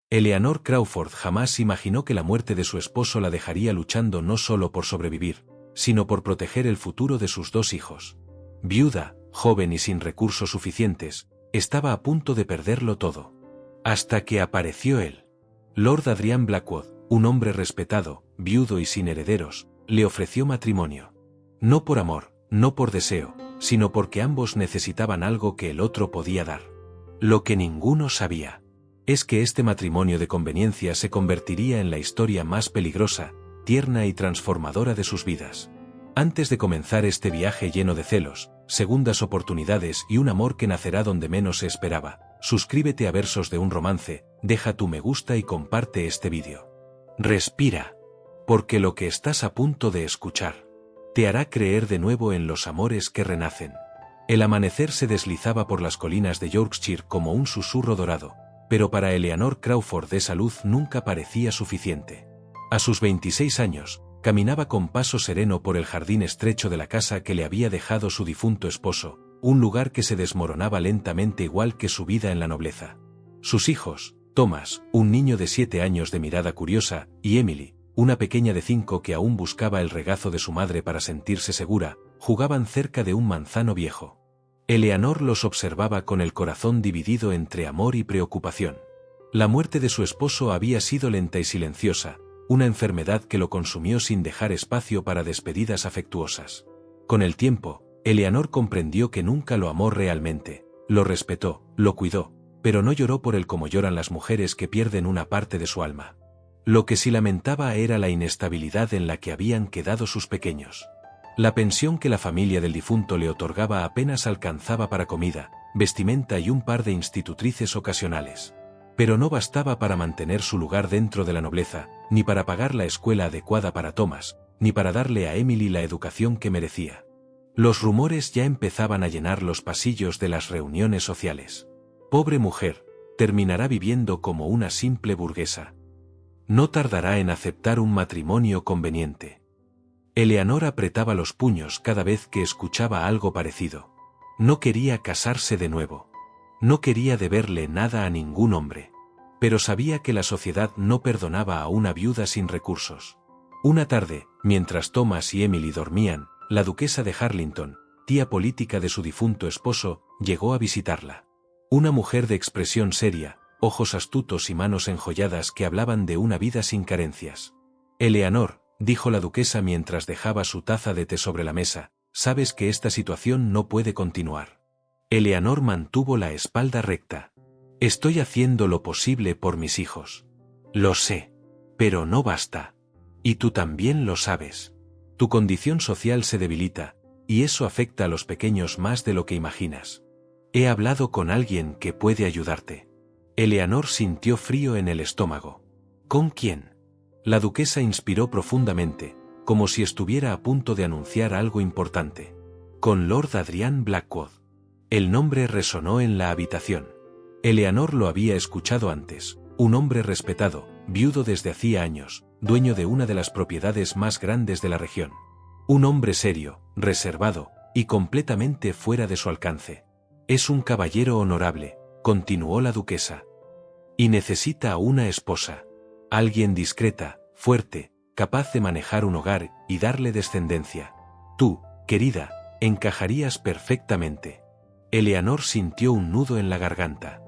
Eleanor Crawford jamás imaginó que la muerte de su esposo la dejaría luchando no solo por sobrevivir, sino por proteger el futuro de sus 2 hijos. Viuda, joven y sin recursos suficientes, estaba a punto de perderlo todo. Hasta que apareció él. Lord Adrian Blackwood, un hombre respetado, viudo y sin herederos, le ofreció matrimonio. No por amor, no por deseo, sino porque ambos necesitaban algo que el otro podía dar. Lo que ninguno sabía es que este matrimonio de conveniencia se convertiría en la historia más peligrosa, tierna y transformadora de sus vidas. Antes de comenzar este viaje lleno de celos, segundas oportunidades y un amor que nacerá donde menos se esperaba, suscríbete a Versos de un Romance, deja tu me gusta y comparte este vídeo. Respira, porque lo que estás a punto de escuchar te hará creer de nuevo en los amores que renacen. El amanecer se deslizaba por las colinas de Yorkshire como un susurro dorado, pero para Eleanor Crawford esa luz nunca parecía suficiente. A sus 26 años, caminaba con paso sereno por el jardín estrecho de la casa que le había dejado su difunto esposo, un lugar que se desmoronaba lentamente igual que su vida en la nobleza. Sus hijos, Thomas, un niño de 7 años de mirada curiosa, y Emily, una pequeña de 5 que aún buscaba el regazo de su madre para sentirse segura, jugaban cerca de un manzano viejo. Eleanor los observaba con el corazón dividido entre amor y preocupación. La muerte de su esposo había sido lenta y silenciosa, una enfermedad que lo consumió sin dejar espacio para despedidas afectuosas. Con el tiempo, Eleanor comprendió que nunca lo amó realmente, lo respetó, lo cuidó, pero no lloró por él como lloran las mujeres que pierden una parte de su alma. Lo que sí lamentaba era la inestabilidad en la que habían quedado sus pequeños. La pensión que la familia del difunto le otorgaba apenas alcanzaba para comida, vestimenta y un par de institutrices ocasionales. Pero no bastaba para mantener su lugar dentro de la nobleza, ni para pagar la escuela adecuada para Thomas, ni para darle a Emily la educación que merecía. Los rumores ya empezaban a llenar los pasillos de las reuniones sociales. Pobre mujer, terminará viviendo como una simple burguesa. No tardará en aceptar un matrimonio conveniente. Eleanor apretaba los puños cada vez que escuchaba algo parecido. No quería casarse de nuevo. No quería deberle nada a ningún hombre. Pero sabía que la sociedad no perdonaba a una viuda sin recursos. Una tarde, mientras Thomas y Emily dormían, la duquesa de Harlington, tía política de su difunto esposo, llegó a visitarla. Una mujer de expresión seria, ojos astutos y manos enjolladas que hablaban de una vida sin carencias. Eleanor, dijo la duquesa mientras dejaba su taza de té sobre la mesa, sabes que esta situación no puede continuar. Eleanor mantuvo la espalda recta. Estoy haciendo lo posible por mis hijos. Lo sé. Pero no basta. Y tú también lo sabes. Tu condición social se debilita, y eso afecta a los pequeños más de lo que imaginas. He hablado con alguien que puede ayudarte. Eleanor sintió frío en el estómago. ¿Con quién? La duquesa inspiró profundamente, como si estuviera a punto de anunciar algo importante. Con Lord Adrian Blackwood. El nombre resonó en la habitación. Eleanor lo había escuchado antes, un hombre respetado, viudo desde hacía años, dueño de una de las propiedades más grandes de la región. Un hombre serio, reservado, y completamente fuera de su alcance. Es un caballero honorable, continuó la duquesa. Y necesita una esposa. Alguien discreta, fuerte, capaz de manejar un hogar y darle descendencia. Tú, querida, encajarías perfectamente. Eleanor sintió un nudo en la garganta.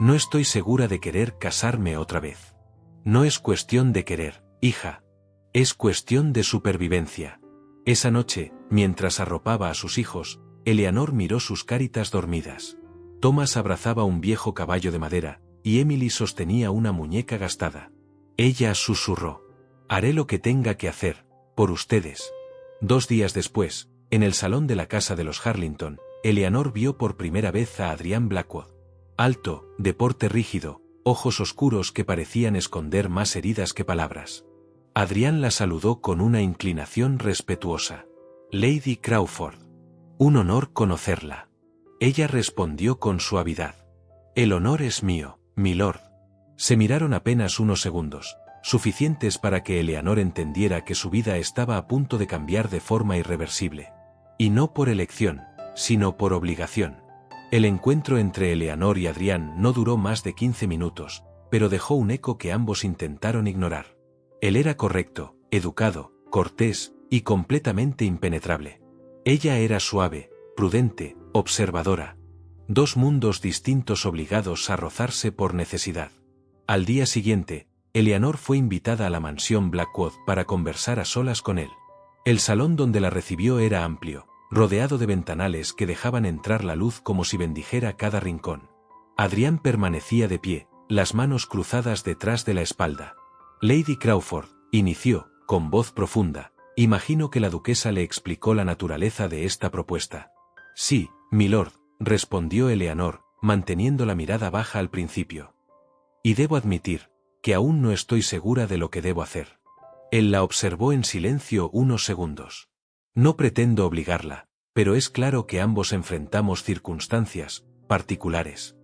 No estoy segura de querer casarme otra vez. No es cuestión de querer, hija. Es cuestión de supervivencia. Esa noche, mientras arropaba a sus hijos, Eleanor miró sus cáritas dormidas. Thomas abrazaba un viejo caballo de madera, y Emily sostenía una muñeca gastada. Ella susurró. Haré lo que tenga que hacer, por ustedes. 2 días después, en el salón de la casa de los Harlington, Eleanor vio por primera vez a Adrian Blackwood. Alto, de porte rígido, ojos oscuros que parecían esconder más heridas que palabras. Adrian la saludó con una inclinación respetuosa. Lady Crawford. Un honor conocerla. Ella respondió con suavidad. El honor es mío, milord. Se miraron apenas unos segundos, suficientes para que Eleanor entendiera que su vida estaba a punto de cambiar de forma irreversible. Y no por elección, sino por obligación. El encuentro entre Eleanor y Adrian no duró más de 15 minutos, pero dejó un eco que ambos intentaron ignorar. Él era correcto, educado, cortés y completamente impenetrable. Ella era suave, prudente, observadora. Dos mundos distintos obligados a rozarse por necesidad. Al día siguiente, Eleanor fue invitada a la mansión Blackwood para conversar a solas con él. El salón donde la recibió era amplio, rodeado de ventanales que dejaban entrar la luz como si bendijera cada rincón. Adrián permanecía de pie, las manos cruzadas detrás de la espalda. Lady Crawford, inició, con voz profunda, imagino que la duquesa le explicó la naturaleza de esta propuesta. Sí, milord, respondió Eleanor, manteniendo la mirada baja al principio. Y debo admitir, que aún no estoy segura de lo que debo hacer. Él la observó en silencio unos segundos. No pretendo obligarla, pero es claro que ambos enfrentamos circunstancias particulares.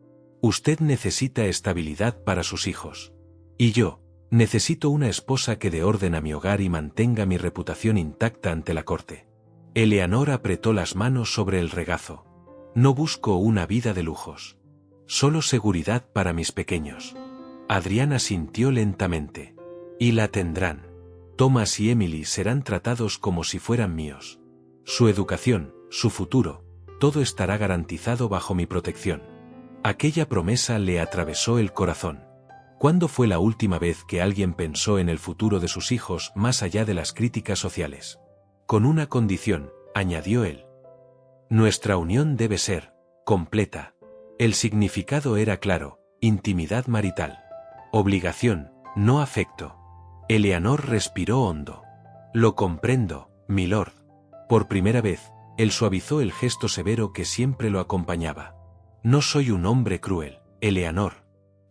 Usted necesita estabilidad para sus hijos. Y yo, necesito una esposa que dé orden a mi hogar y mantenga mi reputación intacta ante la corte. Eleanor apretó las manos sobre el regazo. No busco una vida de lujos. Solo seguridad para mis pequeños. Adrián asintió lentamente. Y la tendrán. Thomas y Emily serán tratados como si fueran míos. Su educación, su futuro, todo estará garantizado bajo mi protección. Aquella promesa le atravesó el corazón. ¿Cuándo fue la última vez que alguien pensó en el futuro de sus hijos más allá de las críticas sociales? Con una condición, añadió él. Nuestra unión debe ser completa. El significado era claro, intimidad marital. Obligación, no afecto. Eleanor respiró hondo. Lo comprendo, milord. Por primera vez, él suavizó el gesto severo que siempre lo acompañaba. No soy un hombre cruel, Eleanor.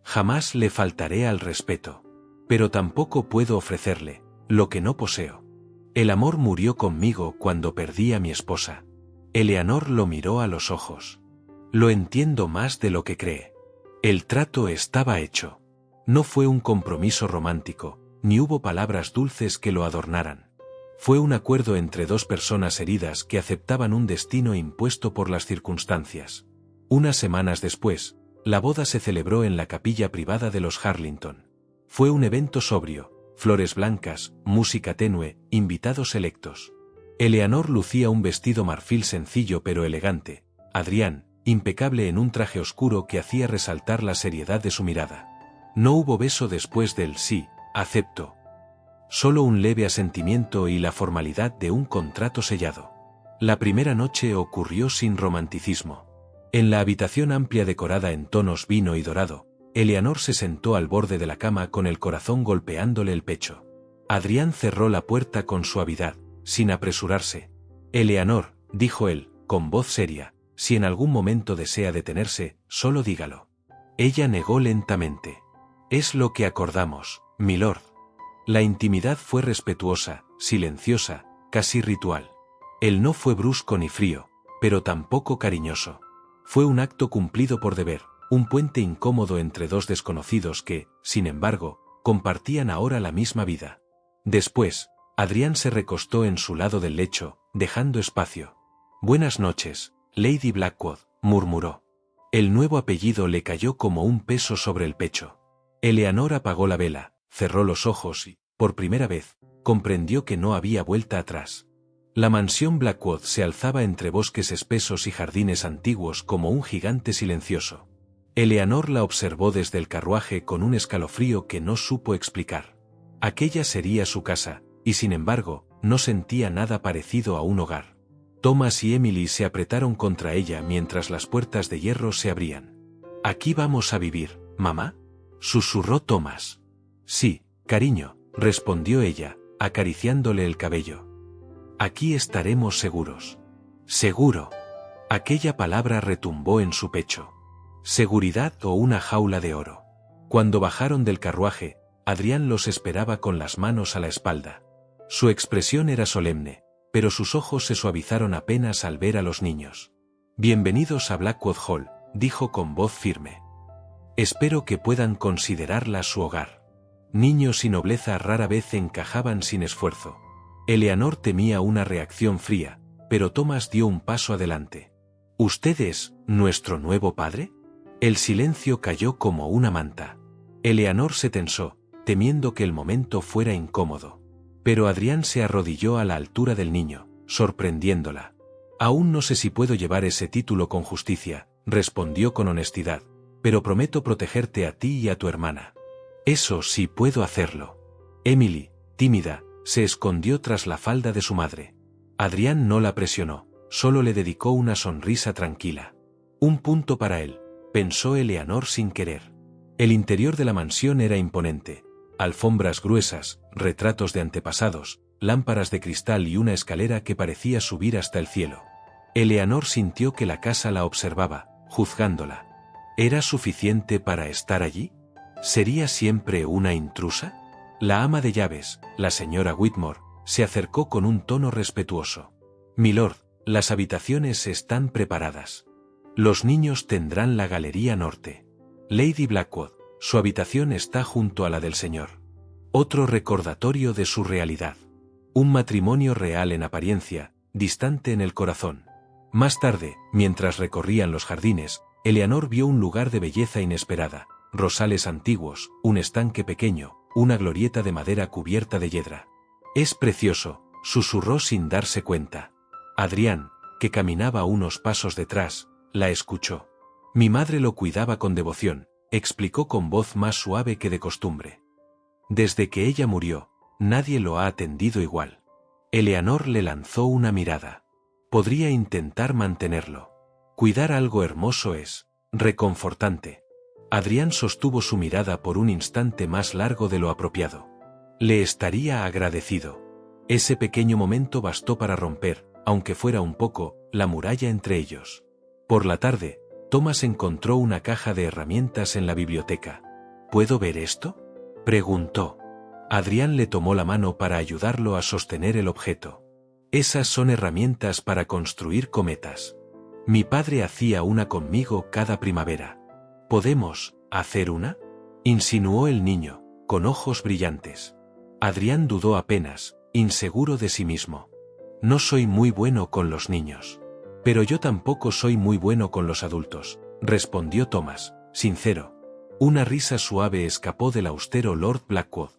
Jamás le faltaré al respeto. Pero tampoco puedo ofrecerle lo que no poseo. El amor murió conmigo cuando perdí a mi esposa. Eleanor lo miró a los ojos. Lo entiendo más de lo que cree. El trato estaba hecho. No fue un compromiso romántico, ni hubo palabras dulces que lo adornaran. Fue un acuerdo entre dos personas heridas que aceptaban un destino impuesto por las circunstancias. Unas semanas después, la boda se celebró en la capilla privada de los Harlington. Fue un evento sobrio, flores blancas, música tenue, invitados selectos. Eleanor lucía un vestido marfil sencillo pero elegante. Adrián, impecable en un traje oscuro que hacía resaltar la seriedad de su mirada. No hubo beso después del sí, acepto. Solo un leve asentimiento y la formalidad de un contrato sellado. La primera noche ocurrió sin romanticismo. En la habitación amplia decorada en tonos vino y dorado, Eleanor se sentó al borde de la cama con el corazón golpeándole el pecho. Adrián cerró la puerta con suavidad, sin apresurarse. Eleanor, dijo él, con voz seria, si en algún momento desea detenerse, solo dígalo. Ella negó lentamente. Es lo que acordamos, milord. La intimidad fue respetuosa, silenciosa, casi ritual. Él no fue brusco ni frío, pero tampoco cariñoso. Fue un acto cumplido por deber, un puente incómodo entre dos desconocidos que, sin embargo, compartían ahora la misma vida. Después, Adrián se recostó en su lado del lecho, dejando espacio. Buenas noches, Lady Blackwood, murmuró. El nuevo apellido le cayó como un peso sobre el pecho. Eleanor apagó la vela, cerró los ojos y, por primera vez, comprendió que no había vuelta atrás. La mansión Blackwood se alzaba entre bosques espesos y jardines antiguos como un gigante silencioso. Eleanor la observó desde el carruaje con un escalofrío que no supo explicar. Aquella sería su casa, y sin embargo, no sentía nada parecido a un hogar. Thomas y Emily se apretaron contra ella mientras las puertas de hierro se abrían. «¿Aquí vamos a vivir, mamá?», susurró Thomas. «Sí, cariño», respondió ella, acariciándole el cabello. «Aquí estaremos seguros». «Seguro». Aquella palabra retumbó en su pecho. ¿Seguridad o una jaula de oro? Cuando bajaron del carruaje, Adrián los esperaba con las manos a la espalda. Su expresión era solemne, pero sus ojos se suavizaron apenas al ver a los niños. «Bienvenidos a Blackwood Hall», dijo con voz firme. «Espero que puedan considerarla su hogar». Niños y nobleza rara vez encajaban sin esfuerzo. Eleanor temía una reacción fría, pero Thomas dio un paso adelante. «¿Usted es nuestro nuevo padre?». El silencio cayó como una manta. Eleanor se tensó, temiendo que el momento fuera incómodo. Pero Adrián se arrodilló a la altura del niño, sorprendiéndola. «Aún no sé si puedo llevar ese título con justicia», respondió con honestidad, «pero prometo protegerte a ti y a tu hermana». «Eso sí puedo hacerlo». Emily, tímida, se escondió tras la falda de su madre. Adrián no la presionó, solo le dedicó una sonrisa tranquila. «Un punto para él», pensó Eleanor sin querer. El interior de la mansión era imponente. Alfombras gruesas, retratos de antepasados, lámparas de cristal y una escalera que parecía subir hasta el cielo. Eleanor sintió que la casa la observaba, juzgándola. ¿Era suficiente para estar allí? ¿Sería siempre una intrusa? La ama de llaves, la señora Whitmore, se acercó con un tono respetuoso. «Milord, las habitaciones están preparadas. Los niños tendrán la galería norte. Lady Blackwood, su habitación está junto a la del señor». Otro recordatorio de su realidad. Un matrimonio real en apariencia, distante en el corazón. Más tarde, mientras recorrían los jardines, Eleanor vio un lugar de belleza inesperada, rosales antiguos, un estanque pequeño, una glorieta de madera cubierta de yedra. «Es precioso», susurró sin darse cuenta. Adrián, que caminaba unos pasos detrás, la escuchó. «Mi madre lo cuidaba con devoción», explicó con voz más suave que de costumbre. «Desde que ella murió, nadie lo ha atendido igual». Eleanor le lanzó una mirada. Podría intentar mantenerlo. Cuidar algo hermoso es reconfortante. Adrián sostuvo su mirada por un instante más largo de lo apropiado. Le estaría agradecido. Ese pequeño momento bastó para romper, aunque fuera un poco, la muralla entre ellos. Por la tarde, Thomas encontró una caja de herramientas en la biblioteca. «¿Puedo ver esto?», preguntó. Adrián le tomó la mano para ayudarlo a sostener el objeto. «Esas son herramientas para construir cometas. Mi padre hacía una conmigo cada primavera». «¿Podemos hacer una?», insinuó el niño, con ojos brillantes. Adrián dudó apenas, inseguro de sí mismo. «No soy muy bueno con los niños». «Pero yo tampoco soy muy bueno con los adultos», respondió Thomas, sincero. Una risa suave escapó del austero Lord Blackwood.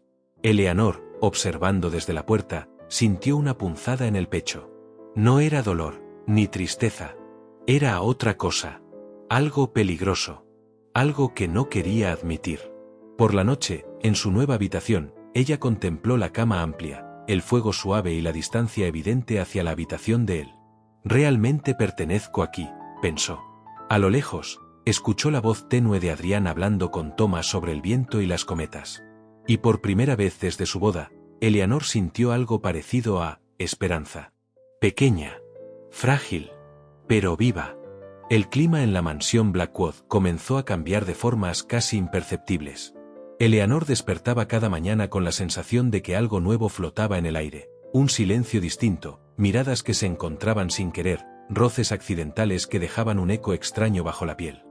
Eleanor, observando desde la puerta, sintió una punzada en el pecho. No era dolor, ni tristeza. Era otra cosa. Algo peligroso. Algo que no quería admitir. Por la noche, en su nueva habitación, ella contempló la cama amplia, el fuego suave y la distancia evidente hacia la habitación de él. «Realmente pertenezco aquí», pensó. A lo lejos, escuchó la voz tenue de Adrián hablando con Thomas sobre el viento y las cometas. Y por primera vez desde su boda, Eleanor sintió algo parecido a esperanza. Pequeña, frágil, pero viva. El clima en la mansión Blackwood comenzó a cambiar de formas casi imperceptibles. Eleanor despertaba cada mañana con la sensación de que algo nuevo flotaba en el aire, un silencio distinto, miradas que se encontraban sin querer, roces accidentales que dejaban un eco extraño bajo la piel.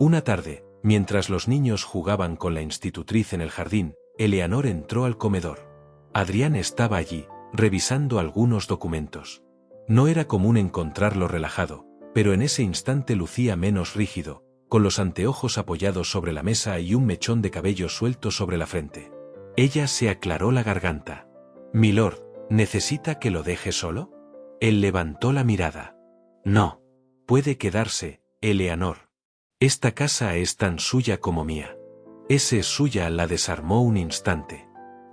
Una tarde, mientras los niños jugaban con la institutriz en el jardín, Eleanor entró al comedor. Adrián estaba allí, revisando algunos documentos. No era común encontrarlo relajado, pero en ese instante lucía menos rígido, con los anteojos apoyados sobre la mesa y un mechón de cabello suelto sobre la frente. Ella se aclaró la garganta. «Milord, ¿necesita que lo deje solo?». Él levantó la mirada. «No. Puede quedarse, Eleanor. Esta casa es tan suya como mía». «Ese es suya», la desarmó un instante.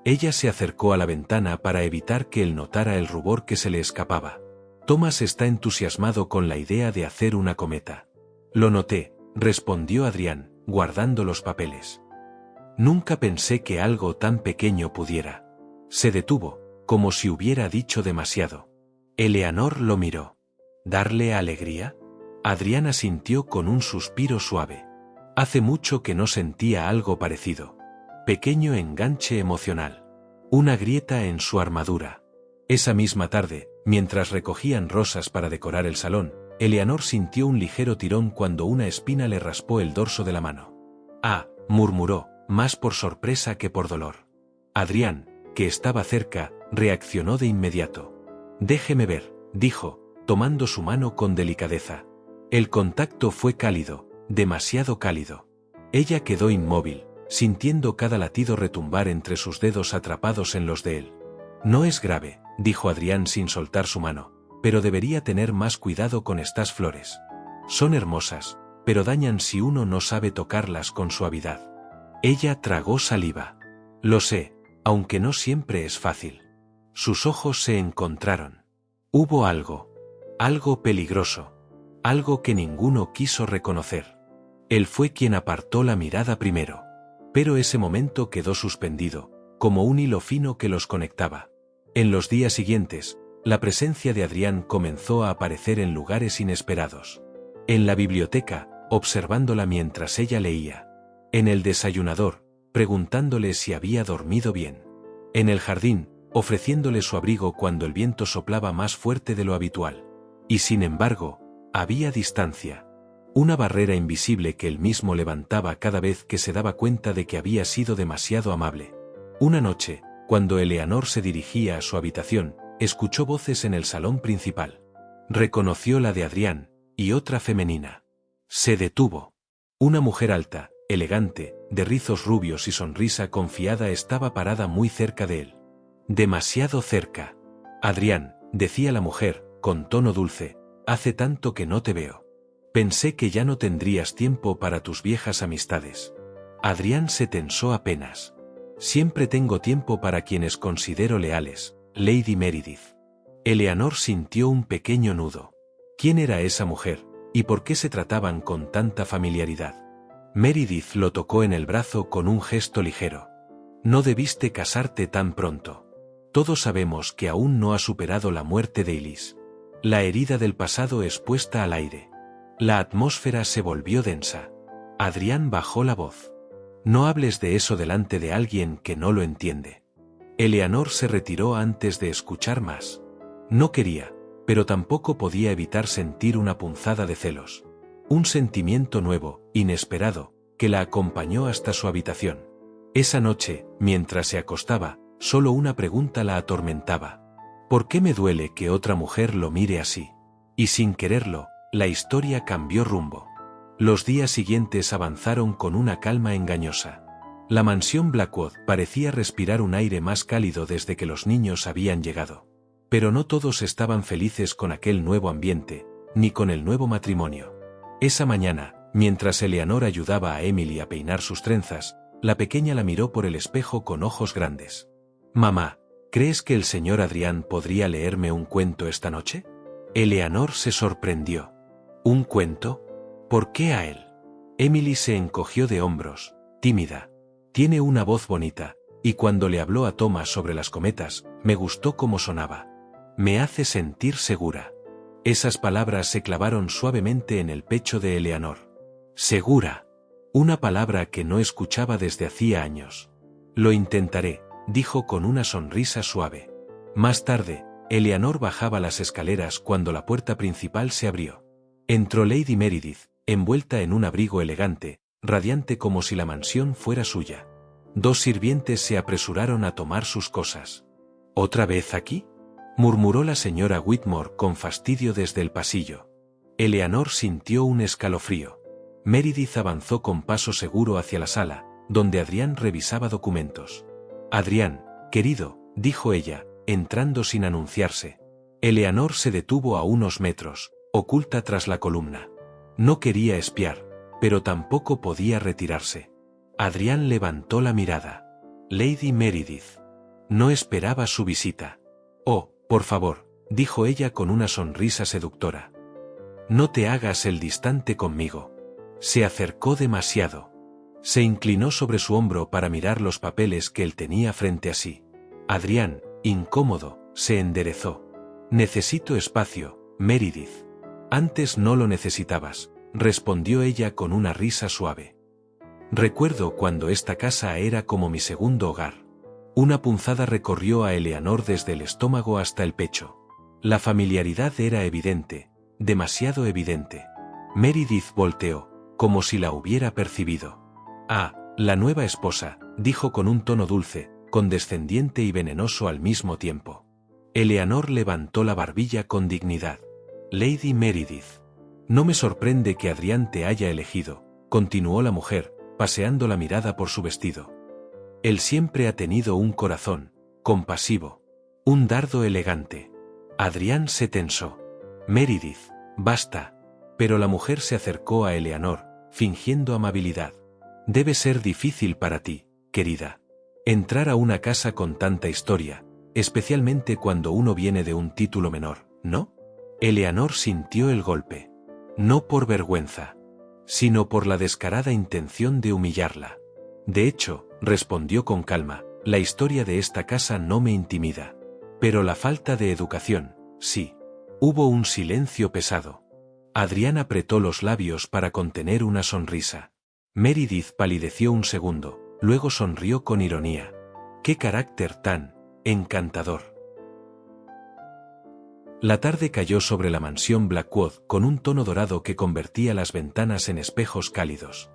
Ella se acercó a la ventana para evitar que él notara el rubor que se le escapaba. «Thomas está entusiasmado con la idea de hacer una cometa». «Lo noté», respondió Adrián, guardando los papeles. «Nunca pensé que algo tan pequeño pudiera». Se detuvo, como si hubiera dicho demasiado. Eleanor lo miró. ¿Darle alegría? Adrián asintió con un suspiro suave. Hace mucho que no sentía algo parecido. Pequeño enganche emocional. Una grieta en su armadura. Esa misma tarde, mientras recogían rosas para decorar el salón, Eleanor sintió un ligero tirón cuando una espina le raspó el dorso de la mano. «Ah», murmuró, más por sorpresa que por dolor. Adrián, que estaba cerca, reaccionó de inmediato. «Déjeme ver», dijo, tomando su mano con delicadeza. El contacto fue cálido, demasiado cálido. Ella quedó inmóvil, sintiendo cada latido retumbar entre sus dedos atrapados en los de él. No es grave, dijo Adrián sin soltar su mano, pero debería tener más cuidado con estas flores. Son hermosas, pero dañan si uno no sabe tocarlas con suavidad. Ella tragó saliva. Lo sé, aunque no siempre es fácil. Sus ojos se encontraron. Hubo algo peligroso, algo que ninguno quiso reconocer. Él fue quien apartó la mirada primero. Pero ese momento quedó suspendido, como un hilo fino que los conectaba. En los días siguientes, la presencia de Adrián comenzó a aparecer en lugares inesperados. En la biblioteca, observándola mientras ella leía. En el desayunador, preguntándole si había dormido bien. En el jardín, ofreciéndole su abrigo cuando el viento soplaba más fuerte de lo habitual. Y sin embargo, había distancia. Una barrera invisible que él mismo levantaba cada vez que se daba cuenta de que había sido demasiado amable. Una noche, cuando Eleanor se dirigía a su habitación, escuchó voces en el salón principal. Reconoció la de Adrián, y otra femenina. Se detuvo. Una mujer alta, elegante, de rizos rubios y sonrisa confiada estaba parada muy cerca de él. Demasiado cerca. Adrián, decía la mujer, con tono dulce, hace tanto que no te veo. Pensé que ya no tendrías tiempo para tus viejas amistades. Adrián se tensó apenas. Siempre tengo tiempo para quienes considero leales, Lady Meredith. Eleanor sintió un pequeño nudo. ¿Quién era esa mujer, y por qué se trataban con tanta familiaridad? Meredith lo tocó en el brazo con un gesto ligero. No debiste casarte tan pronto. Todos sabemos que aún no ha superado la muerte de Elise. La herida del pasado es puesta al aire. La atmósfera se volvió densa. Adrián bajó la voz. No hables de eso delante de alguien que no lo entiende. Eleanor se retiró antes de escuchar más. No quería, pero tampoco podía evitar sentir una punzada de celos. Un sentimiento nuevo, inesperado, que la acompañó hasta su habitación. Esa noche, mientras se acostaba, solo una pregunta la atormentaba. ¿Por qué me duele que otra mujer lo mire así? Y sin quererlo, la historia cambió rumbo. Los días siguientes avanzaron con una calma engañosa. La mansión Blackwood parecía respirar un aire más cálido desde que los niños habían llegado. Pero no todos estaban felices con aquel nuevo ambiente, ni con el nuevo matrimonio. Esa mañana, mientras Eleanor ayudaba a Emily a peinar sus trenzas, la pequeña la miró por el espejo con ojos grandes. «Mamá, ¿crees que el señor Adrián podría leerme un cuento esta noche?» Eleanor se sorprendió. ¿Un cuento? ¿Por qué a él? Emily se encogió de hombros, tímida. Tiene una voz bonita, y cuando le habló a Thomas sobre las cometas, me gustó cómo sonaba. Me hace sentir segura. Esas palabras se clavaron suavemente en el pecho de Eleanor. Segura. Una palabra que no escuchaba desde hacía años. Lo intentaré, dijo con una sonrisa suave. Más tarde, Eleanor bajaba las escaleras cuando la puerta principal se abrió. Entró Lady Meredith, envuelta en un abrigo elegante, radiante como si la mansión fuera suya. Dos sirvientes se apresuraron a tomar sus cosas. ¿Otra vez aquí?, murmuró la señora Whitmore con fastidio desde el pasillo. Eleanor sintió un escalofrío. Meredith avanzó con paso seguro hacia la sala, donde Adrián revisaba documentos. «Adrián, querido», dijo ella, entrando sin anunciarse. Eleanor se detuvo a unos metros, oculta tras la columna. No quería espiar, pero tampoco podía retirarse. Adrián levantó la mirada. Lady Meredith. No esperaba su visita. «Oh, por favor», dijo ella con una sonrisa seductora. «No te hagas el distante conmigo». Se acercó demasiado. Se inclinó sobre su hombro para mirar los papeles que él tenía frente a sí. Adrián, incómodo, se enderezó. «Necesito espacio, Meredith». «Antes no lo necesitabas», respondió ella con una risa suave. «Recuerdo cuando esta casa era como mi segundo hogar». Una punzada recorrió a Eleanor desde el estómago hasta el pecho. La familiaridad era evidente, demasiado evidente. Meredith volteó, como si la hubiera percibido. «Ah, la nueva esposa», dijo con un tono dulce, condescendiente y venenoso al mismo tiempo. Eleanor levantó la barbilla con dignidad. «Lady Meredith. No me sorprende que Adrián te haya elegido», continuó la mujer, paseando la mirada por su vestido. Él siempre ha tenido un corazón compasivo, un dardo elegante. Adrián se tensó. Meredith, basta. Pero la mujer se acercó a Eleanor, fingiendo amabilidad. Debe ser difícil para ti, querida. Entrar a una casa con tanta historia, especialmente cuando uno viene de un título menor, ¿no? Eleanor sintió el golpe. No por vergüenza, sino por la descarada intención de humillarla. De hecho, respondió con calma, la historia de esta casa no me intimida. Pero la falta de educación, sí. Hubo un silencio pesado. Adrián apretó los labios para contener una sonrisa. Meredith palideció un segundo, luego sonrió con ironía. ¡Qué carácter tan encantador! La tarde cayó sobre la mansión Blackwood con un tono dorado que convertía las ventanas en espejos cálidos.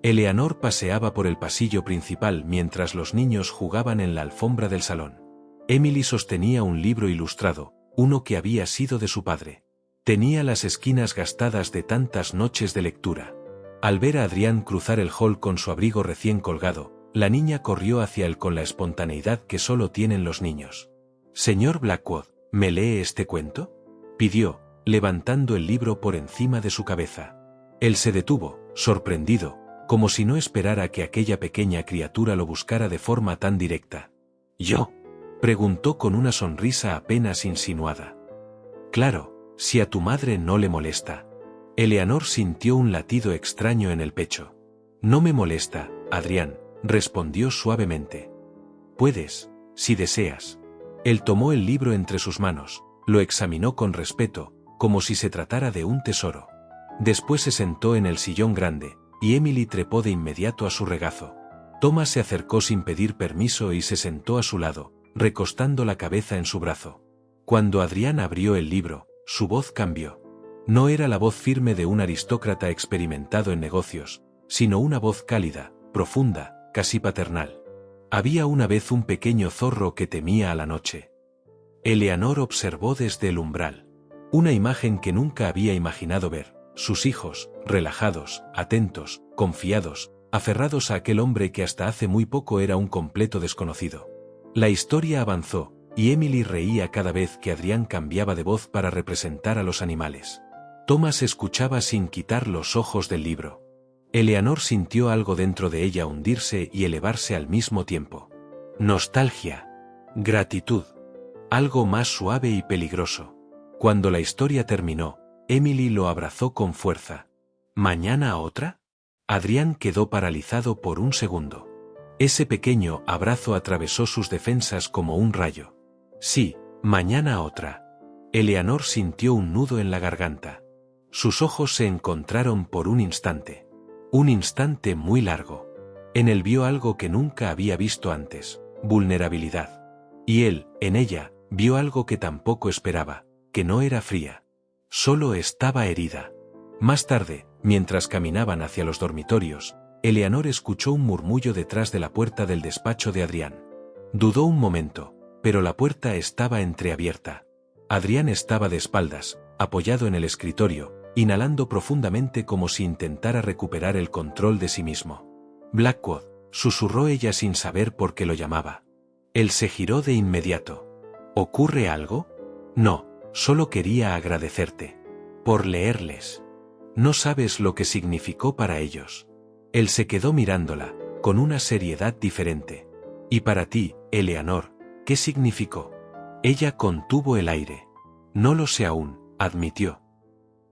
Eleanor paseaba por el pasillo principal mientras los niños jugaban en la alfombra del salón. Emily sostenía un libro ilustrado, uno que había sido de su padre. Tenía las esquinas gastadas de tantas noches de lectura. Al ver a Adrián cruzar el hall con su abrigo recién colgado, la niña corrió hacia él con la espontaneidad que solo tienen los niños. «Señor Blackwood, ¿me lee este cuento?», pidió, levantando el libro por encima de su cabeza. Él se detuvo, sorprendido, como si no esperara que aquella pequeña criatura lo buscara de forma tan directa. «¿Yo?», preguntó con una sonrisa apenas insinuada. «Claro, si a tu madre no le molesta». Eleanor sintió un latido extraño en el pecho. «No me molesta, Adrián», respondió suavemente. «Puedes, si deseas». Él tomó el libro entre sus manos, lo examinó con respeto, como si se tratara de un tesoro. Después se sentó en el sillón grande, y Emily trepó de inmediato a su regazo. Thomas se acercó sin pedir permiso y se sentó a su lado, recostando la cabeza en su brazo. Cuando Adrián abrió el libro, su voz cambió. No era la voz firme de un aristócrata experimentado en negocios, sino una voz cálida, profunda, casi paternal. Había una vez un pequeño zorro que temía a la noche. Eleanor observó desde el umbral. Una imagen que nunca había imaginado ver, sus hijos, relajados, atentos, confiados, aferrados a aquel hombre que hasta hace muy poco era un completo desconocido. La historia avanzó, y Emily reía cada vez que Adrián cambiaba de voz para representar a los animales. Thomas escuchaba sin quitar los ojos del libro. Eleanor sintió algo dentro de ella hundirse y elevarse al mismo tiempo. Nostalgia. Gratitud. Algo más suave y peligroso. Cuando la historia terminó, Emily lo abrazó con fuerza. ¿Mañana otra? Adrián quedó paralizado por un segundo. Ese pequeño abrazo atravesó sus defensas como un rayo. Sí, mañana otra. Eleanor sintió un nudo en la garganta. Sus ojos se encontraron por un instante. Un instante muy largo. En él vio algo que nunca había visto antes, vulnerabilidad. Y él, en ella, vio algo que tampoco esperaba, que no era fría. Solo estaba herida. Más tarde, mientras caminaban hacia los dormitorios, Eleanor escuchó un murmullo detrás de la puerta del despacho de Adrián. Dudó un momento, pero la puerta estaba entreabierta. Adrián estaba de espaldas, apoyado en el escritorio, inhalando profundamente como si intentara recuperar el control de sí mismo. «Blackwood», susurró ella sin saber por qué lo llamaba. Él se giró de inmediato. «¿Ocurre algo?» «No, solo quería agradecerte. Por leerles. No sabes lo que significó para ellos». Él se quedó mirándola, con una seriedad diferente. «¿Y para ti, Eleanor, qué significó?» Ella contuvo el aire. «No lo sé aún», admitió.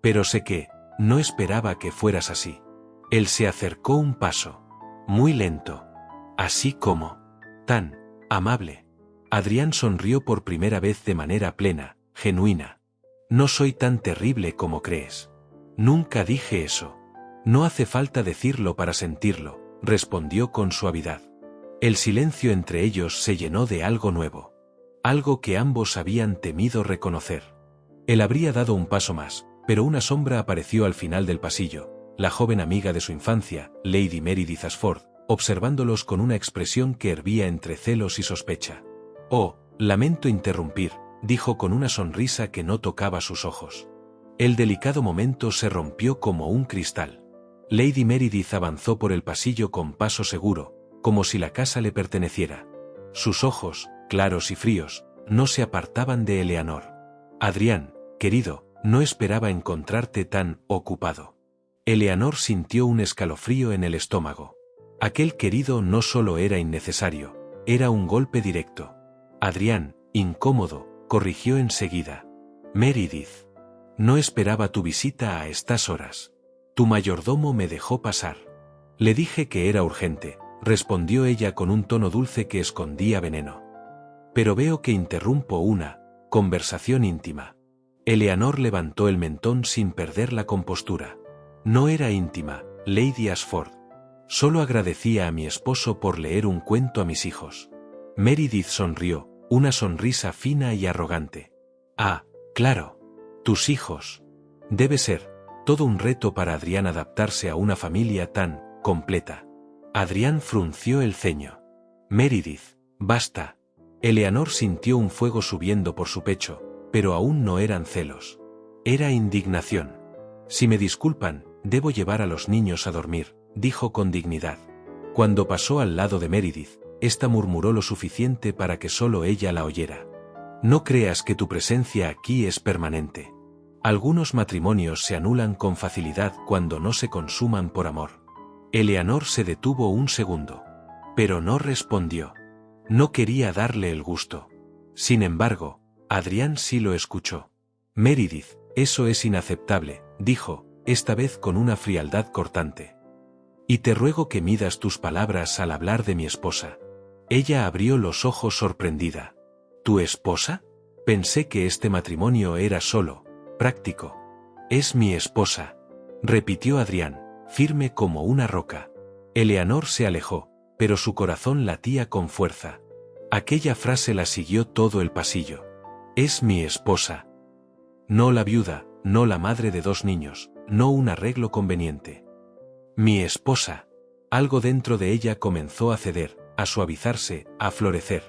«Pero sé que, no esperaba que fueras así». Él se acercó un paso. Muy lento. Así como. Tan amable. Adrián sonrió por primera vez de manera plena, genuina. «No soy tan terrible como crees». «Nunca dije eso». «No hace falta decirlo para sentirlo», respondió con suavidad. El silencio entre ellos se llenó de algo nuevo. Algo que ambos habían temido reconocer. Él habría dado un paso más, pero una sombra apareció al final del pasillo, la joven amiga de su infancia, Lady Meredith Ashford, observándolos con una expresión que hervía entre celos y sospecha. «Oh, lamento interrumpir», dijo con una sonrisa que no tocaba sus ojos. El delicado momento se rompió como un cristal. Lady Meredith avanzó por el pasillo con paso seguro, como si la casa le perteneciera. Sus ojos, claros y fríos, no se apartaban de Eleanor. Adrián, querido, no esperaba encontrarte tan ocupado. Eleanor sintió un escalofrío en el estómago. Aquel querido no solo era innecesario, era un golpe directo. Adrián, incómodo, corrigió enseguida. Meredith. No esperaba tu visita a estas horas. Tu mayordomo me dejó pasar. Le dije que era urgente, respondió ella con un tono dulce que escondía veneno. Pero veo que interrumpo una conversación íntima. Eleanor levantó el mentón sin perder la compostura. No era íntima, Lady Ashford. Solo agradecía a mi esposo por leer un cuento a mis hijos. Meredith sonrió, una sonrisa fina y arrogante. Ah, claro. Tus hijos. Debe ser todo un reto para Adrián adaptarse a una familia tan completa. Adrián frunció el ceño. Meredith, basta. Eleanor sintió un fuego subiendo por su pecho, pero aún no eran celos. Era indignación. Si me disculpan, debo llevar a los niños a dormir, dijo con dignidad. Cuando pasó al lado de Meredith, ésta murmuró lo suficiente para que solo ella la oyera. No creas que tu presencia aquí es permanente. Algunos matrimonios se anulan con facilidad cuando no se consuman por amor. Eleanor se detuvo un segundo. Pero no respondió. No quería darle el gusto. Sin embargo, Adrián sí lo escuchó. Meredith, eso es inaceptable, dijo, esta vez con una frialdad cortante. Y te ruego que midas tus palabras al hablar de mi esposa. Ella abrió los ojos sorprendida. ¿Tu esposa? Pensé que este matrimonio era solo práctico. Es mi esposa, repitió Adrián, firme como una roca. Eleanor se alejó, pero su corazón latía con fuerza. Aquella frase la siguió todo el pasillo. Es mi esposa. No la viuda, no la madre de 2 niños, no un arreglo conveniente. Mi esposa. Algo dentro de ella comenzó a ceder, a suavizarse, a florecer.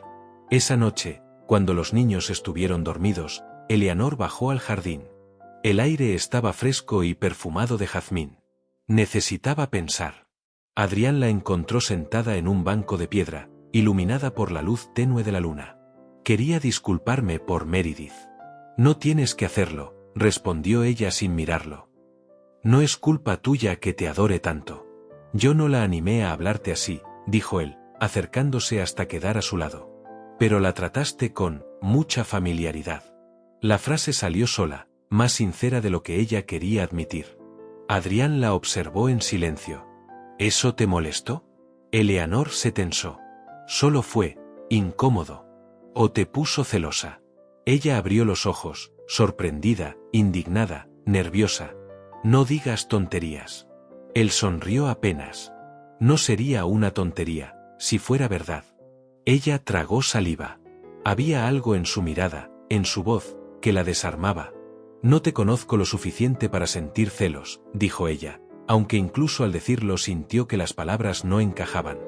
Esa noche, cuando los niños estuvieron dormidos, Eleanor bajó al jardín. El aire estaba fresco y perfumado de jazmín. Necesitaba pensar. Adrián la encontró sentada en un banco de piedra, iluminada por la luz tenue de la luna. Quería disculparme por Meredith. No tienes que hacerlo, respondió ella sin mirarlo. No es culpa tuya que te adore tanto. Yo no la animé a hablarte así, dijo él, acercándose hasta quedar a su lado. Pero la trataste con mucha familiaridad. La frase salió sola, más sincera de lo que ella quería admitir. Adrián la observó en silencio. ¿Eso te molestó? Eleanor se tensó. Solo fue incómodo. ¿O te puso celosa? Ella abrió los ojos, sorprendida, indignada, nerviosa. No digas tonterías. Él sonrió apenas. No sería una tontería, si fuera verdad. Ella tragó saliva. Había algo en su mirada, en su voz, que la desarmaba. No te conozco lo suficiente para sentir celos, dijo ella, aunque incluso al decirlo sintió que las palabras no encajaban.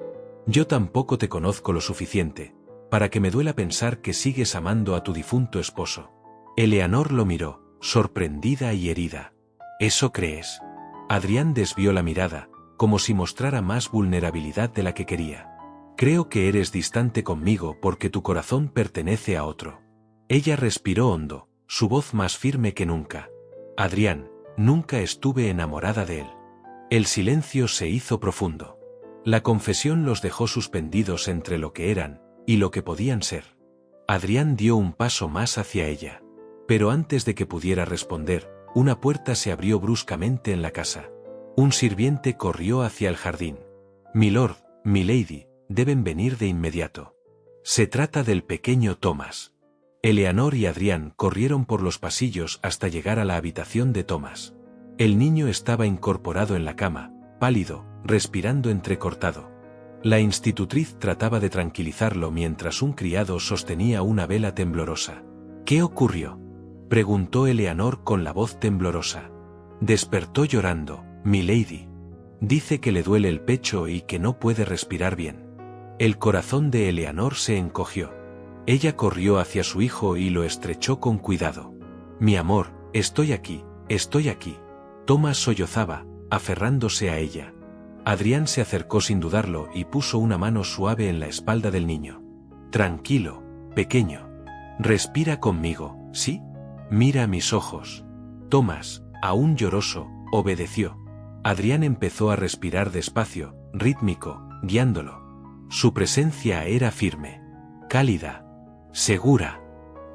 Yo tampoco te conozco lo suficiente, para que me duela pensar que sigues amando a tu difunto esposo. Eleanor lo miró, sorprendida y herida. ¿Eso crees? Adrián desvió la mirada, como si mostrara más vulnerabilidad de la que quería. Creo que eres distante conmigo porque tu corazón pertenece a otro. Ella respiró hondo, su voz más firme que nunca. Adrián, nunca estuve enamorada de él. El silencio se hizo profundo. La confesión los dejó suspendidos entre lo que eran y lo que podían ser. Adrián dio un paso más hacia ella. Pero antes de que pudiera responder, una puerta se abrió bruscamente en la casa. Un sirviente corrió hacia el jardín. Milord, milady, deben venir de inmediato. Se trata del pequeño Thomas. Eleanor y Adrián corrieron por los pasillos hasta llegar a la habitación de Thomas. El niño estaba incorporado en la cama, pálido, respirando entrecortado. La institutriz trataba de tranquilizarlo mientras un criado sostenía una vela temblorosa. ¿Qué ocurrió?, preguntó Eleanor con la voz temblorosa. Despertó llorando, milady. Dice que le duele el pecho y que no puede respirar bien. El corazón de Eleanor se encogió. Ella corrió hacia su hijo y lo estrechó con cuidado. Mi amor, estoy aquí, estoy aquí. Thomas sollozaba, aferrándose a ella. Adrián se acercó sin dudarlo y puso una mano suave en la espalda del niño. Tranquilo, pequeño. Respira conmigo, ¿sí? Mira a mis ojos. Tomás, aún lloroso, obedeció. Adrián empezó a respirar despacio, rítmico, guiándolo. Su presencia era firme, cálida, segura.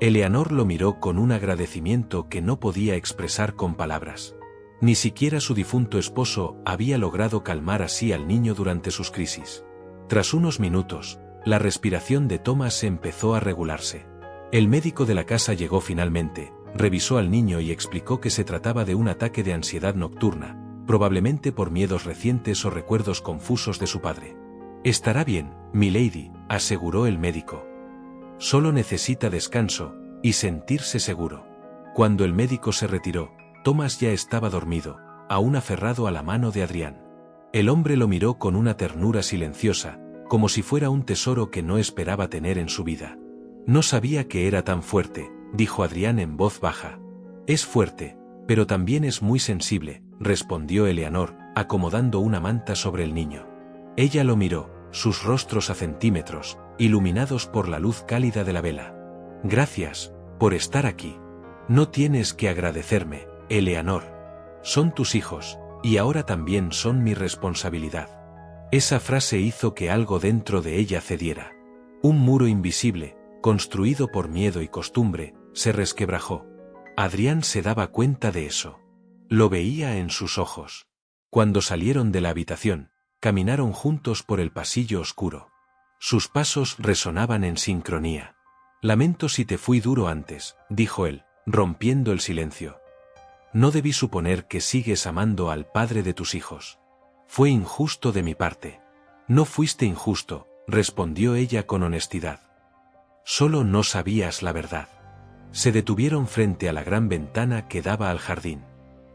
Eleanor lo miró con un agradecimiento que no podía expresar con palabras. Ni siquiera su difunto esposo había logrado calmar así al niño durante sus crisis. Tras unos minutos, la respiración de Tomás empezó a regularse. El médico de la casa llegó finalmente, revisó al niño y explicó que se trataba de un ataque de ansiedad nocturna, probablemente por miedos recientes o recuerdos confusos de su padre. Estará bien, milady, aseguró el médico. Solo necesita descanso y sentirse seguro. Cuando el médico se retiró, Tomás ya estaba dormido, aún aferrado a la mano de Adrián. El hombre lo miró con una ternura silenciosa, como si fuera un tesoro que no esperaba tener en su vida. No sabía que era tan fuerte, dijo Adrián en voz baja. Es fuerte, pero también es muy sensible, respondió Eleanor, acomodando una manta sobre el niño. Ella lo miró, sus rostros a centímetros, iluminados por la luz cálida de la vela. Gracias, por estar aquí. No tienes que agradecerme, Eleanor. Son tus hijos, y ahora también son mi responsabilidad. Esa frase hizo que algo dentro de ella cediera. Un muro invisible, construido por miedo y costumbre, se resquebrajó. Adrián se daba cuenta de eso. Lo veía en sus ojos. Cuando salieron de la habitación, caminaron juntos por el pasillo oscuro. Sus pasos resonaban en sincronía. Lamento si te fui duro antes, dijo él, rompiendo el silencio. No debí suponer que sigues amando al padre de tus hijos. Fue injusto de mi parte. No fuiste injusto, respondió ella con honestidad. Solo no sabías la verdad. Se detuvieron frente a la gran ventana que daba al jardín.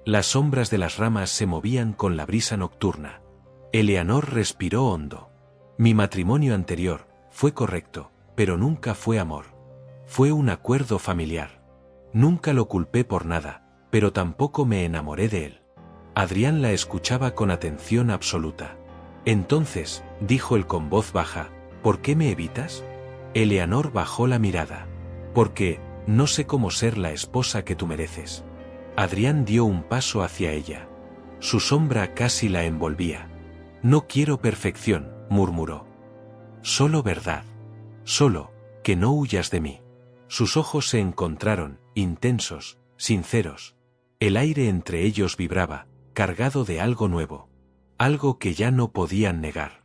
Las sombras de las ramas se movían con la brisa nocturna. Eleanor respiró hondo. Mi matrimonio anterior fue correcto, pero nunca fue amor. Fue un acuerdo familiar. Nunca lo culpé por nada, pero tampoco me enamoré de él. Adrián la escuchaba con atención absoluta. Entonces, dijo él con voz baja, ¿por qué me evitas? Eleanor bajó la mirada. Porque, no sé cómo ser la esposa que tú mereces. Adrián dio un paso hacia ella. Su sombra casi la envolvía. No quiero perfección, murmuró. Solo verdad. Solo, que no huyas de mí. Sus ojos se encontraron, intensos, sinceros. El aire entre ellos vibraba, cargado de algo nuevo. Algo que ya no podían negar.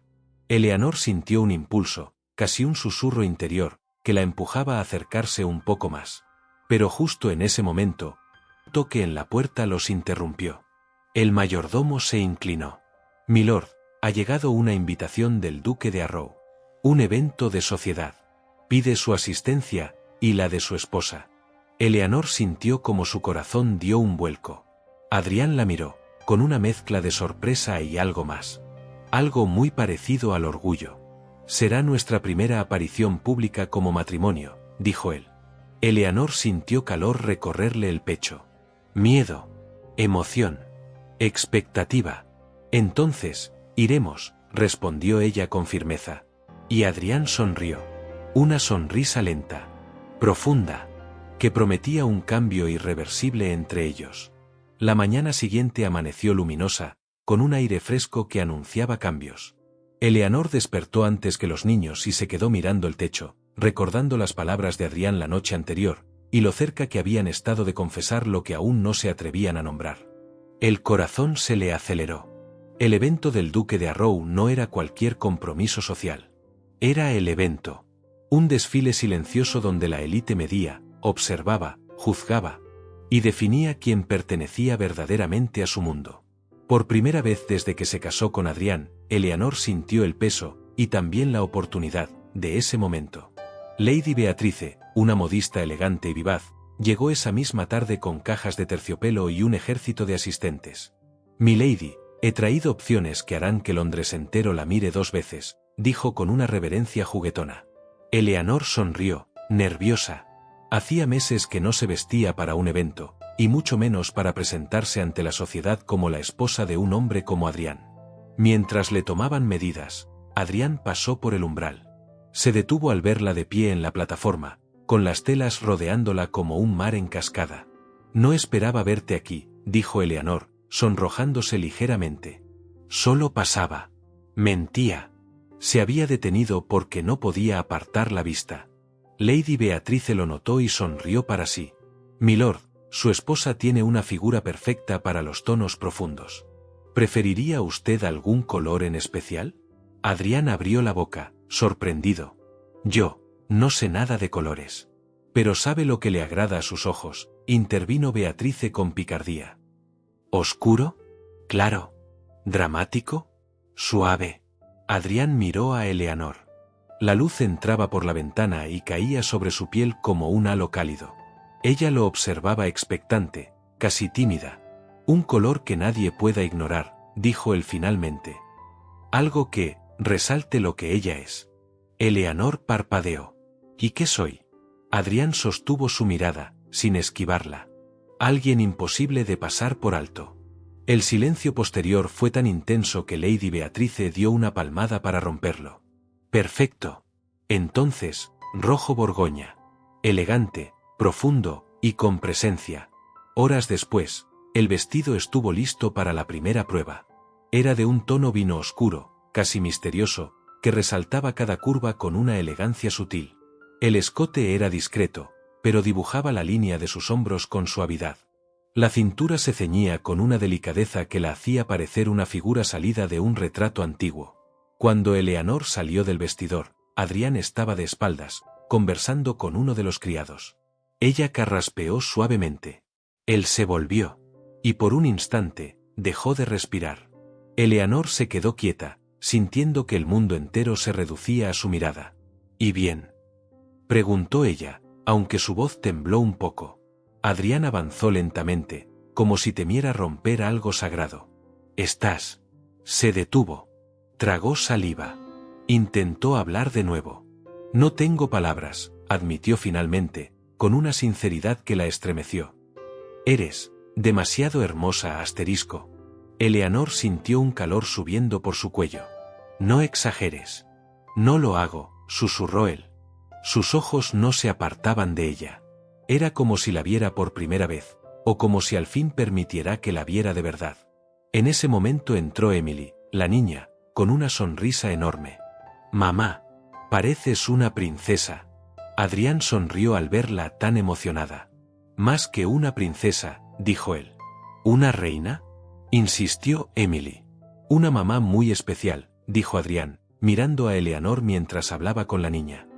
Eleanor sintió un impulso, casi un susurro interior, que la empujaba a acercarse un poco más. Pero justo en ese momento, un toque en la puerta los interrumpió. El mayordomo se inclinó. Milord, ha llegado una invitación del duque de Arrow. Un evento de sociedad. Pide su asistencia, y la de su esposa. Eleanor sintió como su corazón dio un vuelco. Adrián la miró, con una mezcla de sorpresa y algo más. Algo muy parecido al orgullo. Será nuestra primera aparición pública como matrimonio, dijo él. Eleanor sintió calor recorrerle el pecho. Miedo. Emoción. Expectativa. Entonces, iremos, respondió ella con firmeza. Y Adrián sonrió. Una sonrisa lenta, profunda, que prometía un cambio irreversible entre ellos. La mañana siguiente amaneció luminosa, con un aire fresco que anunciaba cambios. Eleanor despertó antes que los niños y se quedó mirando el techo, recordando las palabras de Adrián la noche anterior, y lo cerca que habían estado de confesar lo que aún no se atrevían a nombrar. El corazón se le aceleró. El evento del duque de Arrow no era cualquier compromiso social. Era el evento. Un desfile silencioso donde la élite medía, observaba, juzgaba, y definía quién pertenecía verdaderamente a su mundo. Por primera vez desde que se casó con Adrián, Eleanor sintió el peso, y también la oportunidad, de ese momento. Lady Beatrice, una modista elegante y vivaz, llegó esa misma tarde con cajas de terciopelo y un ejército de asistentes. «Milady, he traído opciones que harán que Londres entero la mire 2 veces», dijo con una reverencia juguetona. Eleanor sonrió, nerviosa. Hacía meses que no se vestía para un evento, y mucho menos para presentarse ante la sociedad como la esposa de un hombre como Adrián. Mientras le tomaban medidas, Adrián pasó por el umbral. Se detuvo al verla de pie en la plataforma, con las telas rodeándola como un mar en cascada. «No esperaba verte aquí», dijo Eleanor, sonrojándose ligeramente. «Solo pasaba». Mentía. Se había detenido porque no podía apartar la vista. Lady Beatrice lo notó y sonrió para sí. «Milord, su esposa tiene una figura perfecta para los tonos profundos. ¿Preferiría usted algún color en especial?» Adrián abrió la boca, sorprendido. «Yo, no sé nada de colores. Pero sabe lo que le agrada a sus ojos», intervino Beatrice con picardía. «¿Oscuro? Claro. ¿Dramático? Suave». Adrián miró a Eleanor. La luz entraba por la ventana y caía sobre su piel como un halo cálido. Ella lo observaba expectante, casi tímida. «Un color que nadie pueda ignorar», dijo él finalmente. «Algo que resalte lo que ella es». Eleanor parpadeó. «¿Y qué soy?» Adrián sostuvo su mirada, sin esquivarla. «Alguien imposible de pasar por alto». El silencio posterior fue tan intenso que Lady Beatrice dio una palmada para romperlo. «Perfecto. Entonces, rojo Borgoña. Elegante, profundo, y con presencia». Horas después, el vestido estuvo listo para la primera prueba. Era de un tono vino oscuro, casi misterioso, que resaltaba cada curva con una elegancia sutil. El escote era discreto, pero dibujaba la línea de sus hombros con suavidad. La cintura se ceñía con una delicadeza que la hacía parecer una figura salida de un retrato antiguo. Cuando Eleanor salió del vestidor, Adrián estaba de espaldas, conversando con uno de los criados. Ella carraspeó suavemente. Él se volvió. Y por un instante, dejó de respirar. Eleanor se quedó quieta, sintiendo que el mundo entero se reducía a su mirada. «¿Y bien?», preguntó ella, aunque su voz tembló un poco. Adrián avanzó lentamente, como si temiera romper algo sagrado. «¿Estás?» Se detuvo. Tragó saliva. Intentó hablar de nuevo. «No tengo palabras», admitió finalmente, con una sinceridad que la estremeció. «Eres demasiado hermosa, asterisco». Eleanor sintió un calor subiendo por su cuello. «No exageres». «No lo hago», susurró él. Sus ojos no se apartaban de ella. Era como si la viera por primera vez, o como si al fin permitiera que la viera de verdad. En ese momento entró Emily, la niña, con una sonrisa enorme. «Mamá, pareces una princesa». Adrián sonrió al verla tan emocionada. «Más que una princesa», dijo él. «¿Una reina?», insistió Emily. «Una mamá muy especial», dijo Adrián, mirando a Eleanor mientras hablaba con la niña.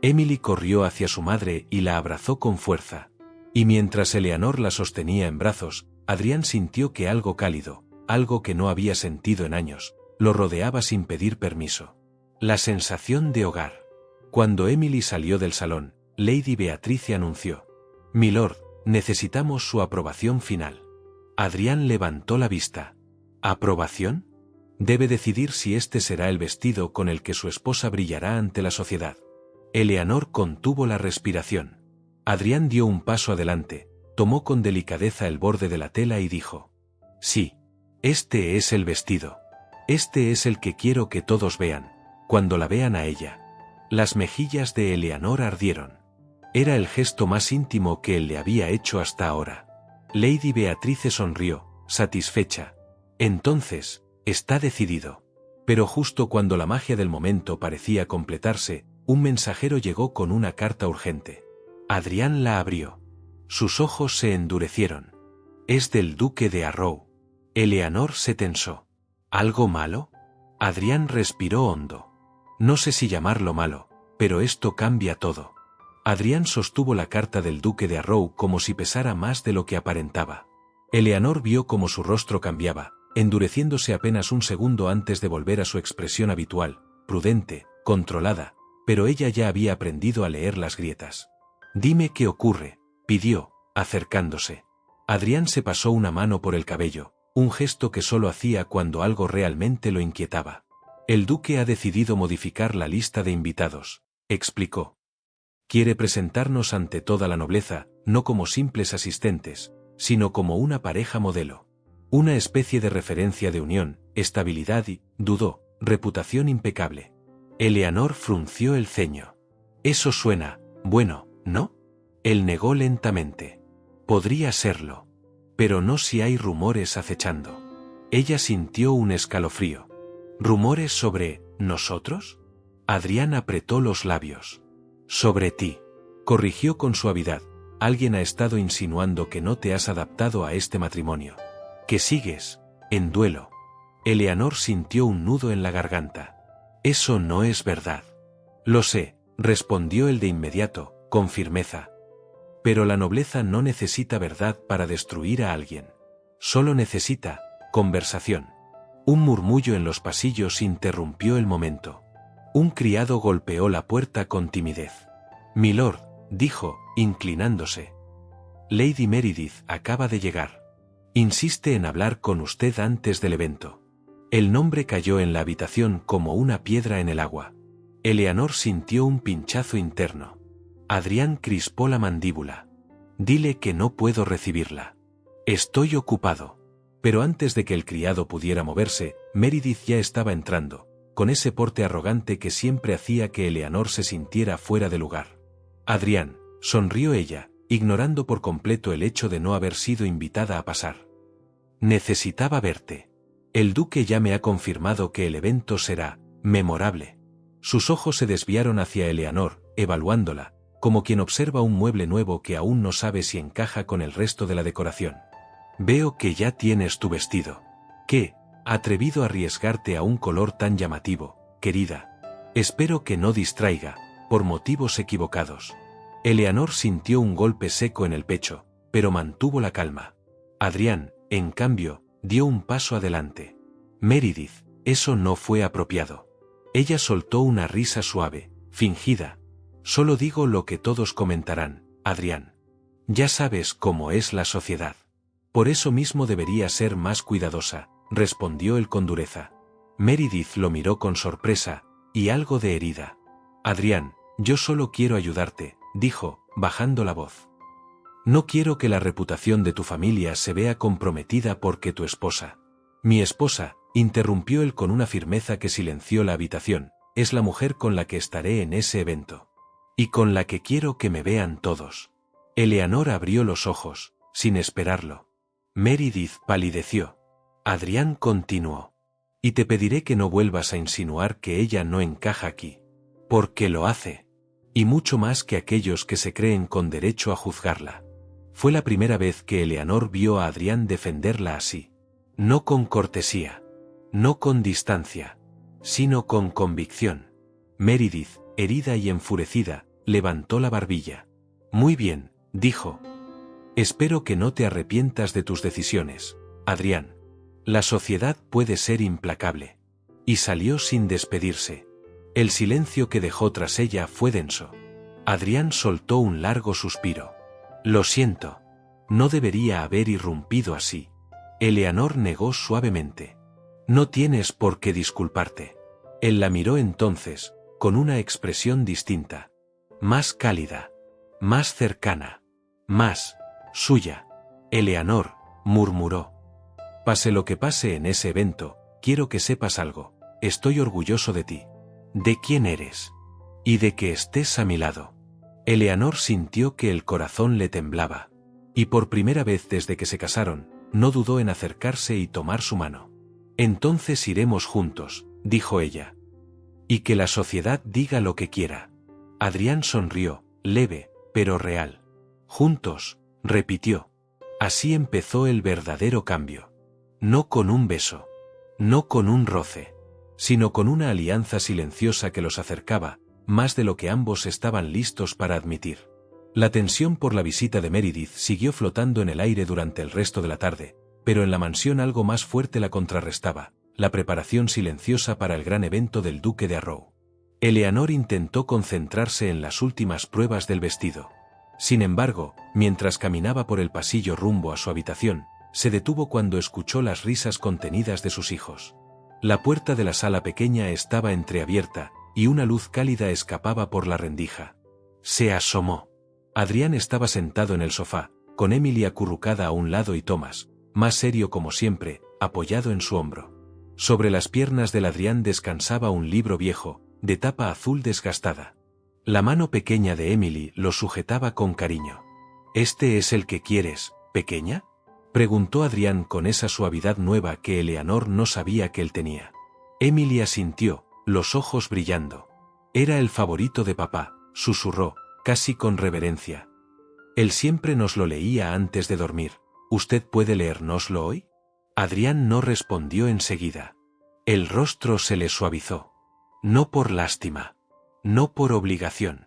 Emily corrió hacia su madre y la abrazó con fuerza. Y mientras Eleanor la sostenía en brazos, Adrián sintió que algo cálido, algo que no había sentido en años, lo rodeaba sin pedir permiso. La sensación de hogar. Cuando Emily salió del salón, Lady Beatrice anunció: «Milord, necesitamos su aprobación final». Adrián levantó la vista. ¿Aprobación? Debe decidir si este será el vestido con el que su esposa brillará ante la sociedad. Eleanor contuvo la respiración. Adrián dio un paso adelante, tomó con delicadeza el borde de la tela y dijo: «Sí, este es el vestido. Este es el que quiero que todos vean, cuando la vean a ella». Las mejillas de Eleanor ardieron. Era el gesto más íntimo que él le había hecho hasta ahora. Lady Beatrice sonrió, satisfecha. «Entonces, está decidido». Pero justo cuando la magia del momento parecía completarse, un mensajero llegó con una carta urgente. Adrián la abrió. Sus ojos se endurecieron. «Es del duque de Arrow». Eleanor se tensó. ¿Algo malo? Adrián respiró hondo. «No sé si llamarlo malo, pero esto cambia todo». Adrián sostuvo la carta del duque de Arrow como si pesara más de lo que aparentaba. Eleanor vio cómo su rostro cambiaba, endureciéndose apenas un segundo antes de volver a su expresión habitual, prudente, controlada, pero ella ya había aprendido a leer las grietas. «Dime qué ocurre», pidió, acercándose. Adrián se pasó una mano por el cabello, un gesto que solo hacía cuando algo realmente lo inquietaba. «El duque ha decidido modificar la lista de invitados», explicó. «Quiere presentarnos ante toda la nobleza, no como simples asistentes, sino como una pareja modelo. Una especie de referencia de unión, estabilidad y, dudó, reputación impecable. Eleanor frunció el ceño. Eso suena, bueno, ¿no? Él negó lentamente. Podría serlo. Pero no si hay rumores acechando. Ella sintió un escalofrío. ¿Rumores sobre nosotros? Adrián apretó los labios. Sobre ti. Corrigió con suavidad. Alguien ha estado insinuando que no te has adaptado a este matrimonio. Que sigues, en duelo. Eleanor sintió un nudo en la garganta. Eso no es verdad. Lo sé, respondió él de inmediato, con firmeza. Pero la nobleza no necesita verdad para destruir a alguien. Solo necesita conversación. Un murmullo en los pasillos interrumpió el momento. Un criado golpeó la puerta con timidez. Milord, dijo, inclinándose. Lady Meredith acaba de llegar. Insiste en hablar con usted antes del evento. El nombre cayó en la habitación como una piedra en el agua. Eleanor sintió un pinchazo interno. Adrián crispó la mandíbula. Dile que no puedo recibirla. Estoy ocupado. Pero antes de que el criado pudiera moverse, Meredith ya estaba entrando, con ese porte arrogante que siempre hacía que Eleanor se sintiera fuera de lugar. Adrián, sonrió ella, ignorando por completo el hecho de no haber sido invitada a pasar. Necesitaba verte. El duque ya me ha confirmado que el evento será memorable. Sus ojos se desviaron hacia Eleanor, evaluándola, como quien observa un mueble nuevo que aún no sabe si encaja con el resto de la decoración. Veo que ya tienes tu vestido. ¿Qué? Atrevido a arriesgarte a un color tan llamativo, querida. Espero que no distraiga, por motivos equivocados. Eleanor sintió un golpe seco en el pecho, pero mantuvo la calma. Adrián, en cambio, dio un paso adelante. Meredith, eso no fue apropiado. Ella soltó una risa suave, fingida. Solo digo lo que todos comentarán, Adrián. Ya sabes cómo es la sociedad. Por eso mismo debería ser más cuidadosa, respondió él con dureza. Meredith lo miró con sorpresa, y algo de herida. Adrián, yo solo quiero ayudarte, dijo, bajando la voz. No quiero que la reputación de tu familia se vea comprometida porque tu esposa. Mi esposa, interrumpió él con una firmeza que silenció la habitación, es la mujer con la que estaré en ese evento. Y con la que quiero que me vean todos. Eleanor abrió los ojos, sin esperarlo. Meredith palideció. Adrián continuó. Y te pediré que no vuelvas a insinuar que ella no encaja aquí. Porque lo hace. Y mucho más que aquellos que se creen con derecho a juzgarla. Fue la primera vez que Eleanor vio a Adrián defenderla así. No con cortesía. No con distancia. Sino con convicción. Meredith, herida y enfurecida, levantó la barbilla. Muy bien, dijo. Espero que no te arrepientas de tus decisiones, Adrián. La sociedad puede ser implacable. Y salió sin despedirse. El silencio que dejó tras ella fue denso. Adrián soltó un largo suspiro. Lo siento. No debería haber irrumpido así. Eleanor negó suavemente. No tienes por qué disculparte. Él la miró entonces, con una expresión distinta. Más cálida. Más cercana. Más suya. Eleanor, murmuró. Pase lo que pase en ese evento, quiero que sepas algo. Estoy orgulloso de ti. De quién eres. Y de que estés a mi lado. Eleanor sintió que el corazón le temblaba. Y por primera vez desde que se casaron, no dudó en acercarse y tomar su mano. Entonces iremos juntos, dijo ella. Y que la sociedad diga lo que quiera. Adrián sonrió, leve, pero real. Juntos, repitió. Así empezó el verdadero cambio. No con un beso. No con un roce. Sino con una alianza silenciosa que los acercaba, más de lo que ambos estaban listos para admitir. La tensión por la visita de Meredith siguió flotando en el aire durante el resto de la tarde, pero en la mansión algo más fuerte la contrarrestaba, la preparación silenciosa para el gran evento del duque de Arrow. Eleanor intentó concentrarse en las últimas pruebas del vestido. Sin embargo, mientras caminaba por el pasillo rumbo a su habitación, se detuvo cuando escuchó las risas contenidas de sus hijos. La puerta de la sala pequeña estaba entreabierta, y una luz cálida escapaba por la rendija. Se asomó. Adrián estaba sentado en el sofá, con Emily acurrucada a un lado y Thomas, más serio como siempre, apoyado en su hombro. Sobre las piernas del Adrián descansaba un libro viejo, de tapa azul desgastada. La mano pequeña de Emily lo sujetaba con cariño. ¿Este es el que quieres, pequeña?, preguntó Adrián con esa suavidad nueva que Eleanor no sabía que él tenía. Emily asintió, los ojos brillando. Era el favorito de papá, susurró, casi con reverencia. Él siempre nos lo leía antes de dormir. ¿Usted puede leérnoslo hoy? Adrián no respondió enseguida. El rostro se le suavizó. No por lástima, no por obligación,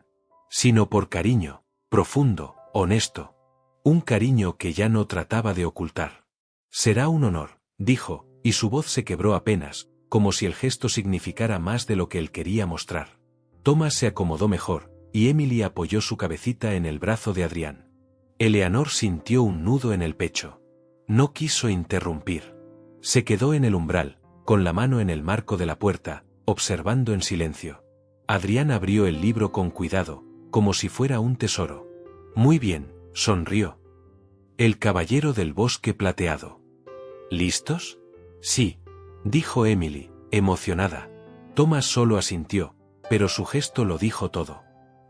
sino por cariño, profundo, honesto. Un cariño que ya no trataba de ocultar. Será un honor, dijo, y su voz se quebró apenas, como si el gesto significara más de lo que él quería mostrar. Thomas se acomodó mejor, y Emily apoyó su cabecita en el brazo de Adrián. Eleanor sintió un nudo en el pecho. No quiso interrumpir. Se quedó en el umbral, con la mano en el marco de la puerta, observando en silencio. Adrián abrió el libro con cuidado, como si fuera un tesoro. Muy bien, sonrió. El caballero del bosque plateado. ¿Listos? Sí, dijo Emily, emocionada. Thomas solo asintió, pero su gesto lo dijo todo.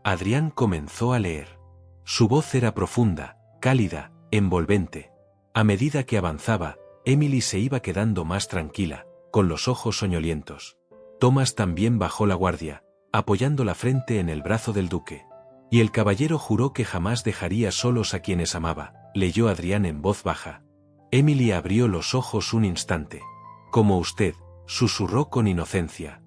Adrián comenzó a leer. Su voz era profunda, cálida, envolvente. A medida que avanzaba, Emily se iba quedando más tranquila, con los ojos soñolientos. Thomas también bajó la guardia, apoyando la frente en el brazo del duque. Y el caballero juró que jamás dejaría solos a quienes amaba, leyó Adrián en voz baja. Emily abrió los ojos un instante. Como usted, susurró con inocencia.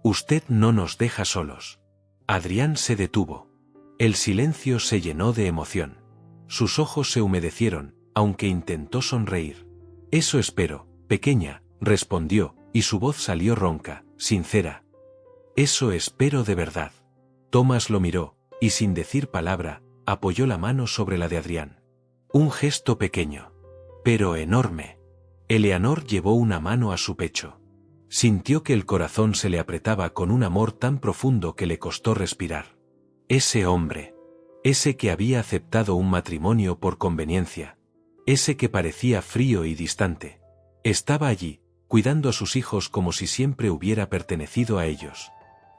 Usted no nos deja solos. Adrián se detuvo. El silencio se llenó de emoción. Sus ojos se humedecieron, aunque intentó sonreír. Eso espero, pequeña, respondió, y su voz salió ronca, sincera. Eso espero de verdad. Thomas lo miró, y sin decir palabra, apoyó la mano sobre la de Adrián. Un gesto pequeño, pero enorme. Eleanor llevó una mano a su pecho. Sintió que el corazón se le apretaba con un amor tan profundo que le costó respirar. Ese hombre. Ese que había aceptado un matrimonio por conveniencia. Ese que parecía frío y distante. Estaba allí, cuidando a sus hijos como si siempre hubiera pertenecido a ellos.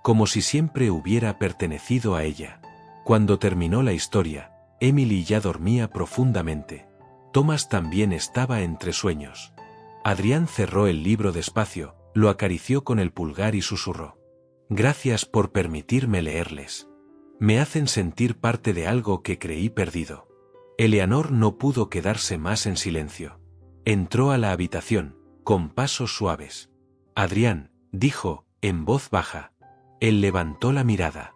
Como si siempre hubiera pertenecido a ella. Cuando terminó la historia, Emily ya dormía profundamente. Thomas también estaba entre sueños. Adrián cerró el libro despacio, lo acarició con el pulgar y susurró. Gracias por permitirme leerles. Me hacen sentir parte de algo que creí perdido. Eleanor no pudo quedarse más en silencio. Entró a la habitación, con pasos suaves. Adrián, dijo, en voz baja. Él levantó la mirada.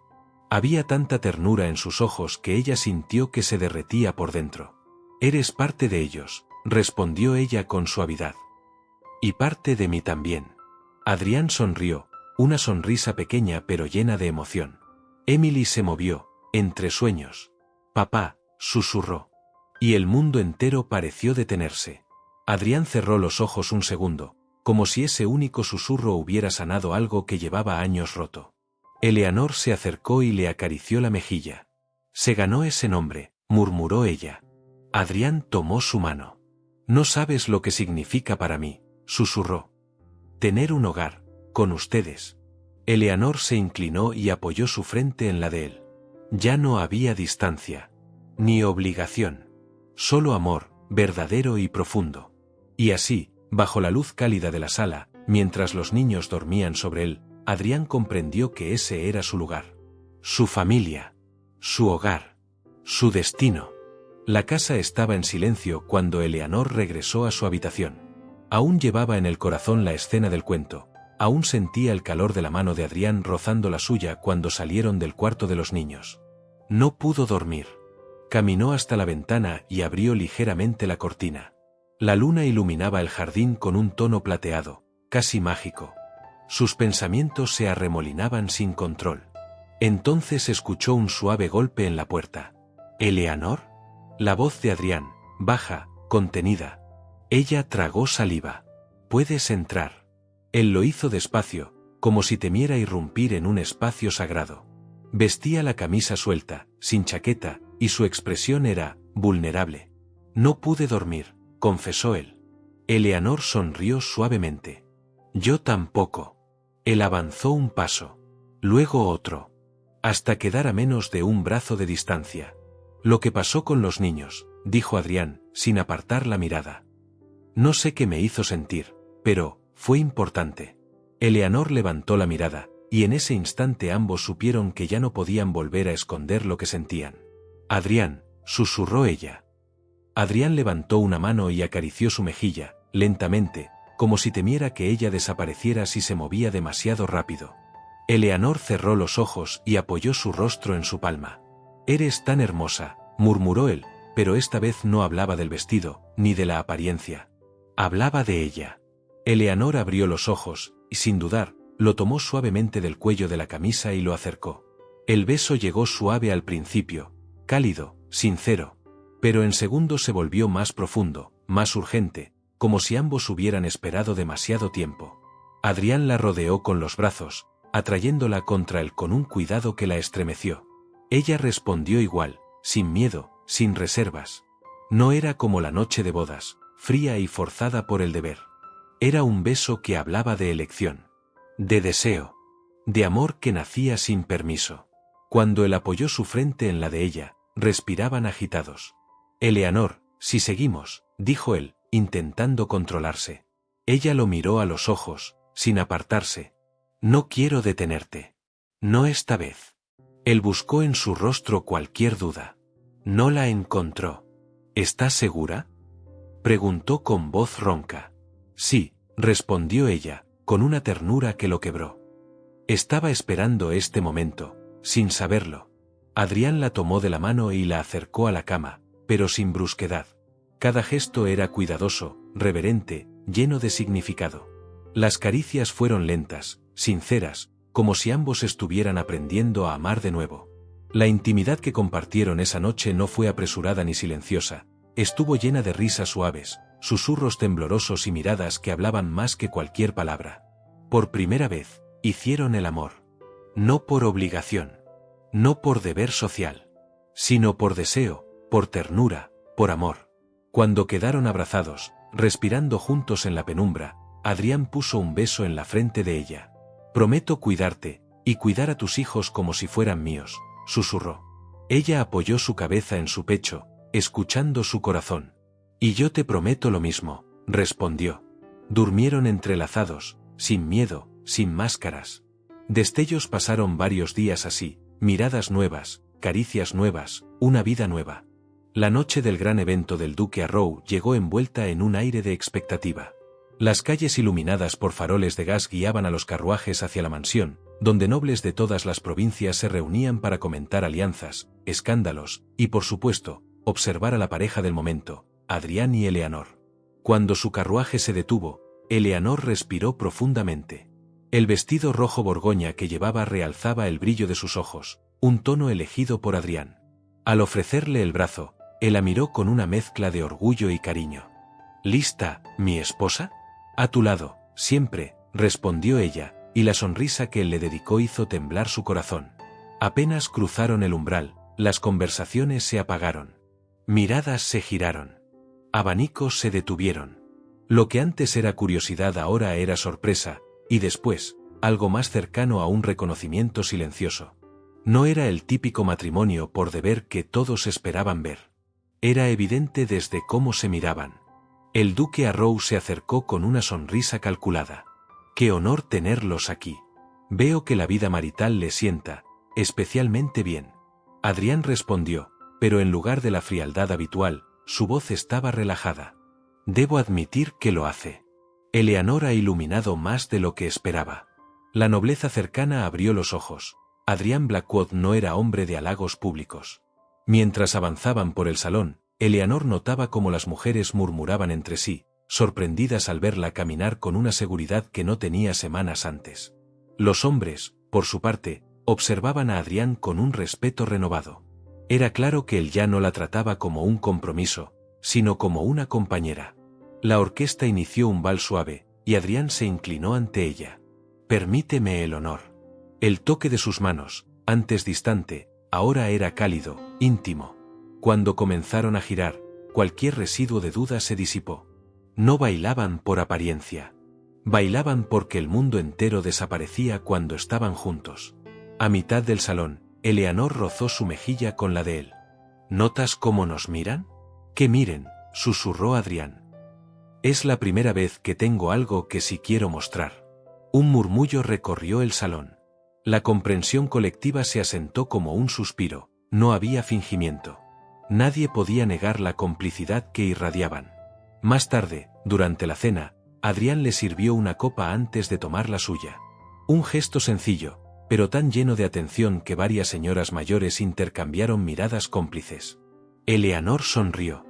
Había tanta ternura en sus ojos que ella sintió que se derretía por dentro. Eres parte de ellos, respondió ella con suavidad. Y parte de mí también. Adrián sonrió, una sonrisa pequeña pero llena de emoción. Emily se movió, entre sueños. Papá, susurró. Y el mundo entero pareció detenerse. Adrián cerró los ojos un segundo, como si ese único susurro hubiera sanado algo que llevaba años roto. Eleanor se acercó y le acarició la mejilla. Se ganó ese nombre, murmuró ella. Adrián tomó su mano. No sabes lo que significa para mí, susurró. Tener un hogar, con ustedes. Eleanor se inclinó y apoyó su frente en la de él. Ya no había distancia, ni obligación. Solo amor, verdadero y profundo. Y así, bajo la luz cálida de la sala, mientras los niños dormían sobre él, Adrián comprendió que ese era su lugar. Su familia. Su hogar. Su destino. La casa estaba en silencio cuando Eleanor regresó a su habitación. Aún llevaba en el corazón la escena del cuento. Aún sentía el calor de la mano de Adrián rozando la suya cuando salieron del cuarto de los niños. No pudo dormir. Caminó hasta la ventana y abrió ligeramente la cortina. La luna iluminaba el jardín con un tono plateado, casi mágico. Sus pensamientos se arremolinaban sin control. Entonces escuchó un suave golpe en la puerta. ¿Eleanor? La voz de Adrián, baja, contenida. Ella tragó saliva. ¿Puedes entrar? Él lo hizo despacio, como si temiera irrumpir en un espacio sagrado. Vestía la camisa suelta, sin chaqueta, y su expresión era vulnerable. No pude dormir, confesó él. Eleanor sonrió suavemente. Yo tampoco. Él avanzó un paso. Luego otro. Hasta quedar a menos de un brazo de distancia. Lo que pasó con los niños, dijo Adrián, sin apartar la mirada. No sé qué me hizo sentir, pero fue importante. Eleanor levantó la mirada, y en ese instante ambos supieron que ya no podían volver a esconder lo que sentían. Adrián, susurró ella. Adrián levantó una mano y acarició su mejilla, lentamente, como si temiera que ella desapareciera si se movía demasiado rápido. Eleanor cerró los ojos y apoyó su rostro en su palma. Eres tan hermosa, murmuró él, pero esta vez no hablaba del vestido, ni de la apariencia. Hablaba de ella. Eleanor abrió los ojos, y sin dudar, lo tomó suavemente del cuello de la camisa y lo acercó. El beso llegó suave al principio, cálido, sincero, pero en segundos se volvió más profundo, más urgente, como si ambos hubieran esperado demasiado tiempo. Adrián la rodeó con los brazos, atrayéndola contra él con un cuidado que la estremeció. Ella respondió igual, sin miedo, sin reservas. No era como la noche de bodas, fría y forzada por el deber. Era un beso que hablaba de elección, de deseo, de amor que nacía sin permiso. Cuando él apoyó su frente en la de ella, respiraban agitados. Eleanor, si seguimos, dijo él, intentando controlarse. Ella lo miró a los ojos, sin apartarse. No quiero detenerte. No esta vez. Él buscó en su rostro cualquier duda. No la encontró. ¿Estás segura?, preguntó con voz ronca. Sí, respondió ella, con una ternura que lo quebró. Estaba esperando este momento, sin saberlo. Adrián la tomó de la mano y la acercó a la cama, pero sin brusquedad. Cada gesto era cuidadoso, reverente, lleno de significado. Las caricias fueron lentas, sinceras, como si ambos estuvieran aprendiendo a amar de nuevo. La intimidad que compartieron esa noche no fue apresurada ni silenciosa, estuvo llena de risas suaves, susurros temblorosos y miradas que hablaban más que cualquier palabra. Por primera vez, hicieron el amor. No por obligación. No por deber social. Sino por deseo, por ternura, por amor. Cuando quedaron abrazados, respirando juntos en la penumbra, Adrián puso un beso en la frente de ella. Prometo cuidarte, y cuidar a tus hijos como si fueran míos, susurró. Ella apoyó su cabeza en su pecho, escuchando su corazón. Y yo te prometo lo mismo, respondió. Durmieron entrelazados, sin miedo, sin máscaras. Destellos pasaron varios días así, miradas nuevas, caricias nuevas, una vida nueva. La noche del gran evento del duque Arrow llegó envuelta en un aire de expectativa. Las calles iluminadas por faroles de gas guiaban a los carruajes hacia la mansión, donde nobles de todas las provincias se reunían para comentar alianzas, escándalos, y por supuesto, observar a la pareja del momento, Adrián y Eleanor. Cuando su carruaje se detuvo, Eleanor respiró profundamente. El vestido rojo borgoña que llevaba realzaba el brillo de sus ojos, un tono elegido por Adrián. Al ofrecerle el brazo, él la miró con una mezcla de orgullo y cariño. ¿Lista, mi esposa? A tu lado, siempre, respondió ella, y la sonrisa que él le dedicó hizo temblar su corazón. Apenas cruzaron el umbral, las conversaciones se apagaron. Miradas se giraron. Abanicos se detuvieron. Lo que antes era curiosidad ahora era sorpresa, y después, algo más cercano a un reconocimiento silencioso. No era el típico matrimonio por deber que todos esperaban ver. Era evidente desde cómo se miraban. El duque Arrow se acercó con una sonrisa calculada. ¡Qué honor tenerlos aquí! Veo que la vida marital le sienta, especialmente bien. Adrián respondió, pero en lugar de la frialdad habitual, su voz estaba relajada. Debo admitir que lo hace. Eleanor ha iluminado más de lo que esperaba. La nobleza cercana abrió los ojos. Adrián Blackwood no era hombre de halagos públicos. Mientras avanzaban por el salón, Eleanor notaba cómo las mujeres murmuraban entre sí, sorprendidas al verla caminar con una seguridad que no tenía semanas antes. Los hombres, por su parte, observaban a Adrián con un respeto renovado. Era claro que él ya no la trataba como un compromiso, sino como una compañera. La orquesta inició un vals suave, y Adrián se inclinó ante ella. «Permíteme el honor». El toque de sus manos, antes distante, ahora era cálido, íntimo. Cuando comenzaron a girar, cualquier residuo de duda se disipó. No bailaban por apariencia. Bailaban porque el mundo entero desaparecía cuando estaban juntos. A mitad del salón, Eleanor rozó su mejilla con la de él. ¿Notas cómo nos miran? Que miren, susurró Adrián. Es la primera vez que tengo algo que sí quiero mostrar. Un murmullo recorrió el salón. La comprensión colectiva se asentó como un suspiro, no había fingimiento. Nadie podía negar la complicidad que irradiaban. Más tarde, durante la cena, Adrián le sirvió una copa antes de tomar la suya. Un gesto sencillo, pero tan lleno de atención que varias señoras mayores intercambiaron miradas cómplices. Eleanor sonrió.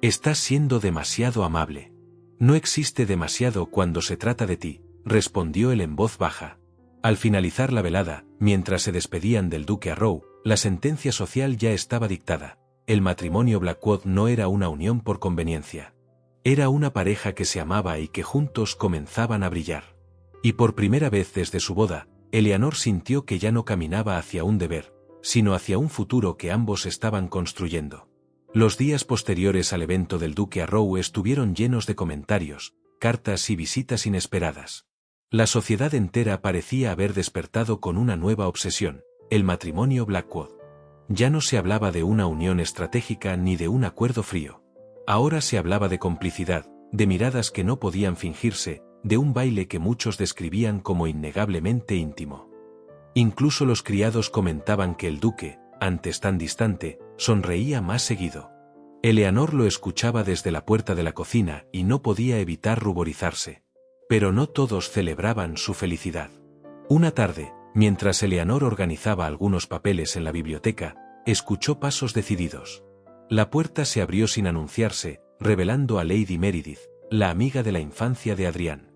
Estás siendo demasiado amable. No existe demasiado cuando se trata de ti, respondió él en voz baja. Al finalizar la velada, mientras se despedían del duque Arrow, la sentencia social ya estaba dictada. El matrimonio Blackwood no era una unión por conveniencia. Era una pareja que se amaba y que juntos comenzaban a brillar. Y por primera vez desde su boda, Eleanor sintió que ya no caminaba hacia un deber, sino hacia un futuro que ambos estaban construyendo. Los días posteriores al evento del duque Arrow estuvieron llenos de comentarios, cartas y visitas inesperadas. La sociedad entera parecía haber despertado con una nueva obsesión, el matrimonio Blackwood. Ya no se hablaba de una unión estratégica ni de un acuerdo frío. Ahora se hablaba de complicidad, de miradas que no podían fingirse, de un baile que muchos describían como innegablemente íntimo. Incluso los criados comentaban que el duque, antes tan distante, sonreía más seguido. Eleanor lo escuchaba desde la puerta de la cocina y no podía evitar ruborizarse. Pero no todos celebraban su felicidad. Una tarde, mientras Eleanor organizaba algunos papeles en la biblioteca, escuchó pasos decididos. La puerta se abrió sin anunciarse, revelando a Lady Meredith, la amiga de la infancia de Adrián.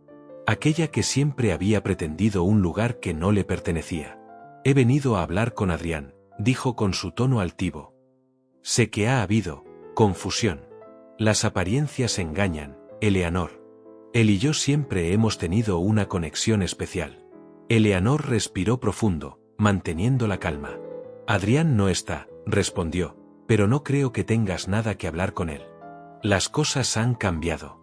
Aquella que siempre había pretendido un lugar que no le pertenecía. He venido a hablar con Adrián, dijo con su tono altivo. Sé que ha habido confusión. Las apariencias engañan, Eleanor. Él y yo siempre hemos tenido una conexión especial. Eleanor respiró profundo, manteniendo la calma. Adrián no está, respondió, pero no creo que tengas nada que hablar con él. Las cosas han cambiado.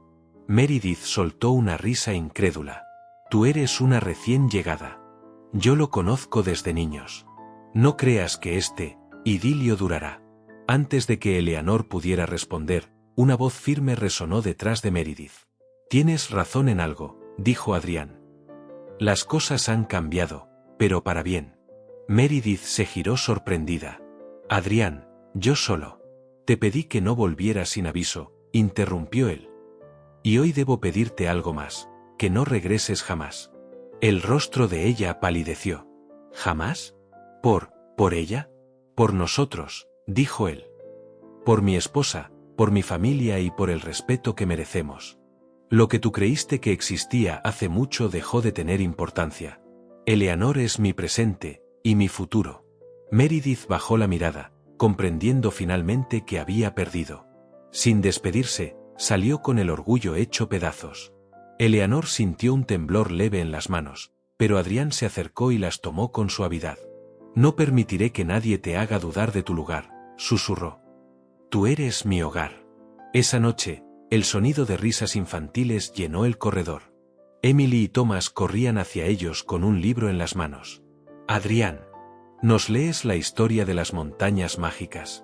Meredith soltó una risa incrédula. Tú eres una recién llegada. Yo lo conozco desde niños. No creas que este idilio durará. Antes de que Eleanor pudiera responder, una voz firme resonó detrás de Meredith. Tienes razón en algo, dijo Adrián. Las cosas han cambiado, pero para bien. Meredith se giró sorprendida. Adrián, yo solo. Te pedí que no volvieras sin aviso, interrumpió él. Y hoy debo pedirte algo más, que no regreses jamás. El rostro de ella palideció. ¿Jamás? ¿Por ella? Por nosotros, dijo él. Por mi esposa, por mi familia y por el respeto que merecemos. Lo que tú creíste que existía hace mucho dejó de tener importancia. Eleanor es mi presente, y mi futuro. Meredith bajó la mirada, comprendiendo finalmente que había perdido. Sin despedirse, salió con el orgullo hecho pedazos. Eleanor sintió un temblor leve en las manos, pero Adrián se acercó y las tomó con suavidad. No permitiré que nadie te haga dudar de tu lugar, susurró. Tú eres mi hogar. Esa noche, el sonido de risas infantiles llenó el corredor. Emily y Thomas corrían hacia ellos con un libro en las manos. Adrián, ¿nos lees la historia de las montañas mágicas?,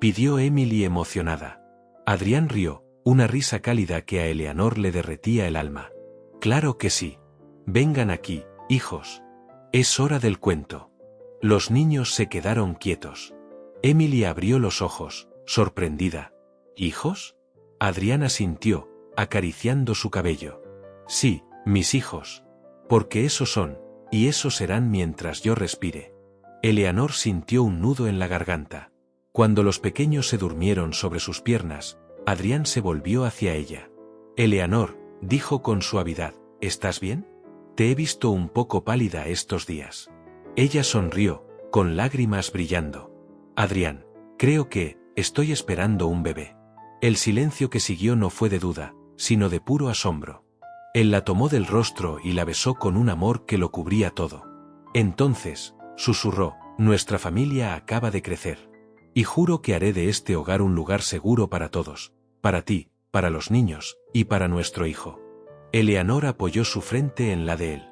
pidió Emily emocionada. Adrián rió, una risa cálida que a Eleanor le derretía el alma. Claro que sí. Vengan aquí, hijos. Es hora del cuento. Los niños se quedaron quietos. Emily abrió los ojos, sorprendida. ¿Hijos? Adrián asintió, acariciando su cabello. Sí, mis hijos. Porque esos son, y esos serán mientras yo respire. Eleanor sintió un nudo en la garganta. Cuando los pequeños se durmieron sobre sus piernas, Adrián se volvió hacia ella. Eleanor, dijo con suavidad, ¿estás bien? Te he visto un poco pálida estos días. Ella sonrió, con lágrimas brillando. Adrián, creo que, estoy esperando un bebé. El silencio que siguió no fue de duda, sino de puro asombro. Él la tomó del rostro y la besó con un amor que lo cubría todo. Entonces, susurró, nuestra familia acaba de crecer. Y juro que haré de este hogar un lugar seguro para todos, para ti, para los niños, y para nuestro hijo. Eleanor apoyó su frente en la de él.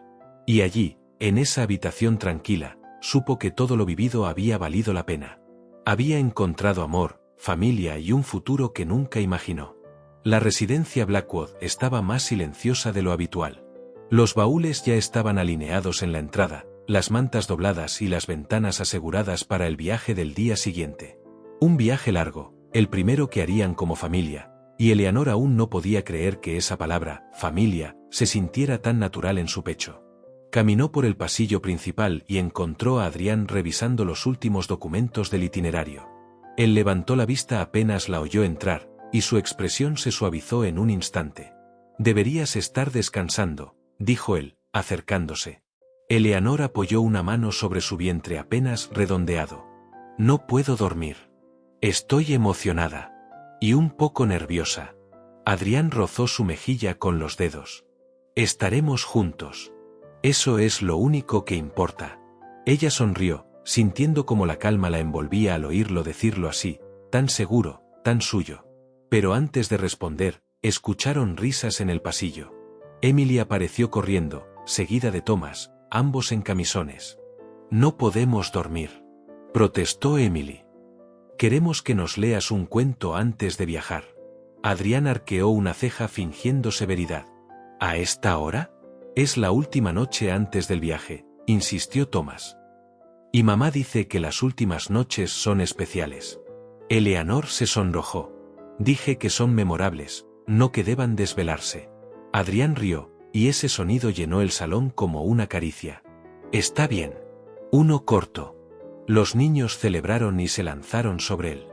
Y allí, en esa habitación tranquila, supo que todo lo vivido había valido la pena. Había encontrado amor, familia y un futuro que nunca imaginó. La residencia Blackwood estaba más silenciosa de lo habitual. Los baúles ya estaban alineados en la entrada, las mantas dobladas y las ventanas aseguradas para el viaje del día siguiente. Un viaje largo, el primero que harían como familia, y Eleanor aún no podía creer que esa palabra, familia, se sintiera tan natural en su pecho. Caminó por el pasillo principal y encontró a Adrián revisando los últimos documentos del itinerario. Él levantó la vista apenas la oyó entrar, y su expresión se suavizó en un instante. «Deberías estar descansando», dijo él, acercándose. Eleanor apoyó una mano sobre su vientre apenas redondeado. «No puedo dormir. Estoy emocionada. Y un poco nerviosa». Adrián rozó su mejilla con los dedos. «Estaremos juntos. Eso es lo único que importa». Ella sonrió, sintiendo como la calma la envolvía al oírlo decirlo así, tan seguro, tan suyo. Pero antes de responder, escucharon risas en el pasillo. Emily apareció corriendo, seguida de Thomas, ambos en camisones. «No podemos dormir», protestó Emily. «Queremos que nos leas un cuento antes de viajar». Adrián arqueó una ceja fingiendo severidad. «¿A esta hora?» «Es la última noche antes del viaje», insistió Thomas. «Y mamá dice que las últimas noches son especiales». Eleanor se sonrojó. «Dije que son memorables, no que deban desvelarse». Adrián rió, y ese sonido llenó el salón como una caricia. «Está bien. Uno corto». Los niños celebraron y se lanzaron sobre él.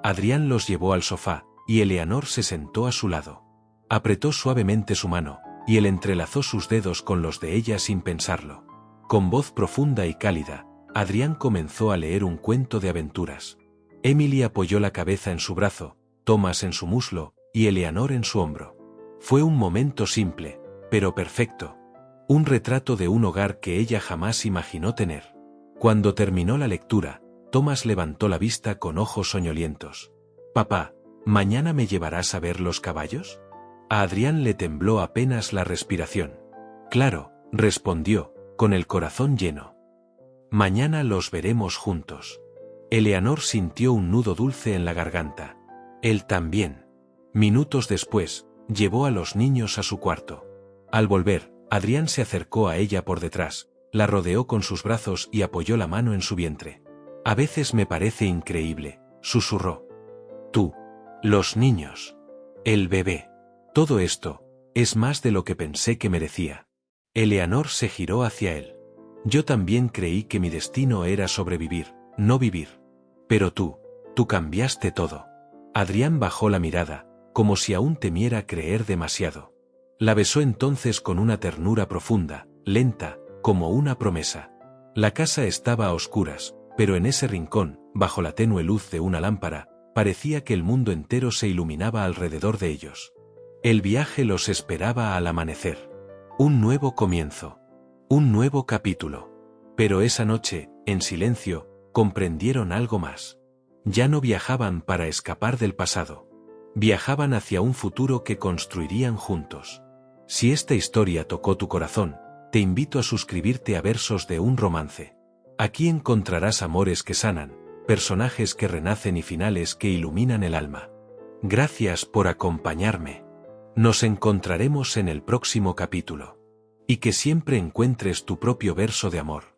Adrián los llevó al sofá, y Eleanor se sentó a su lado. Apretó suavemente su mano, y él entrelazó sus dedos con los de ella sin pensarlo. Con voz profunda y cálida, Adrián comenzó a leer un cuento de aventuras. Emily apoyó la cabeza en su brazo, Thomas en su muslo, y Eleanor en su hombro. Fue un momento simple, pero perfecto. Un retrato de un hogar que ella jamás imaginó tener. Cuando terminó la lectura, Thomas levantó la vista con ojos soñolientos. «Papá, ¿mañana me llevarás a ver los caballos?» A Adrián le tembló apenas la respiración. «Claro», respondió, con el corazón lleno. «Mañana los veremos juntos». Eleanor sintió un nudo dulce en la garganta. Él también. Minutos después, llevó a los niños a su cuarto. Al volver, Adrián se acercó a ella por detrás, la rodeó con sus brazos y apoyó la mano en su vientre. «A veces me parece increíble», susurró. «Tú, los niños, el bebé. Todo esto, es más de lo que pensé que merecía». Eleanor se giró hacia él. «Yo también creí que mi destino era sobrevivir, no vivir. Pero tú cambiaste todo». Adrián bajó la mirada, como si aún temiera creer demasiado. La besó entonces con una ternura profunda, lenta, como una promesa. La casa estaba a oscuras, pero en ese rincón, bajo la tenue luz de una lámpara, parecía que el mundo entero se iluminaba alrededor de ellos. El viaje los esperaba al amanecer. Un nuevo comienzo. Un nuevo capítulo. Pero esa noche, en silencio, comprendieron algo más. Ya no viajaban para escapar del pasado. Viajaban hacia un futuro que construirían juntos. Si esta historia tocó tu corazón, te invito a suscribirte a Versos de un Romance. Aquí encontrarás amores que sanan, personajes que renacen y finales que iluminan el alma. Gracias por acompañarme. Nos encontraremos en el próximo capítulo. Y que siempre encuentres tu propio verso de amor.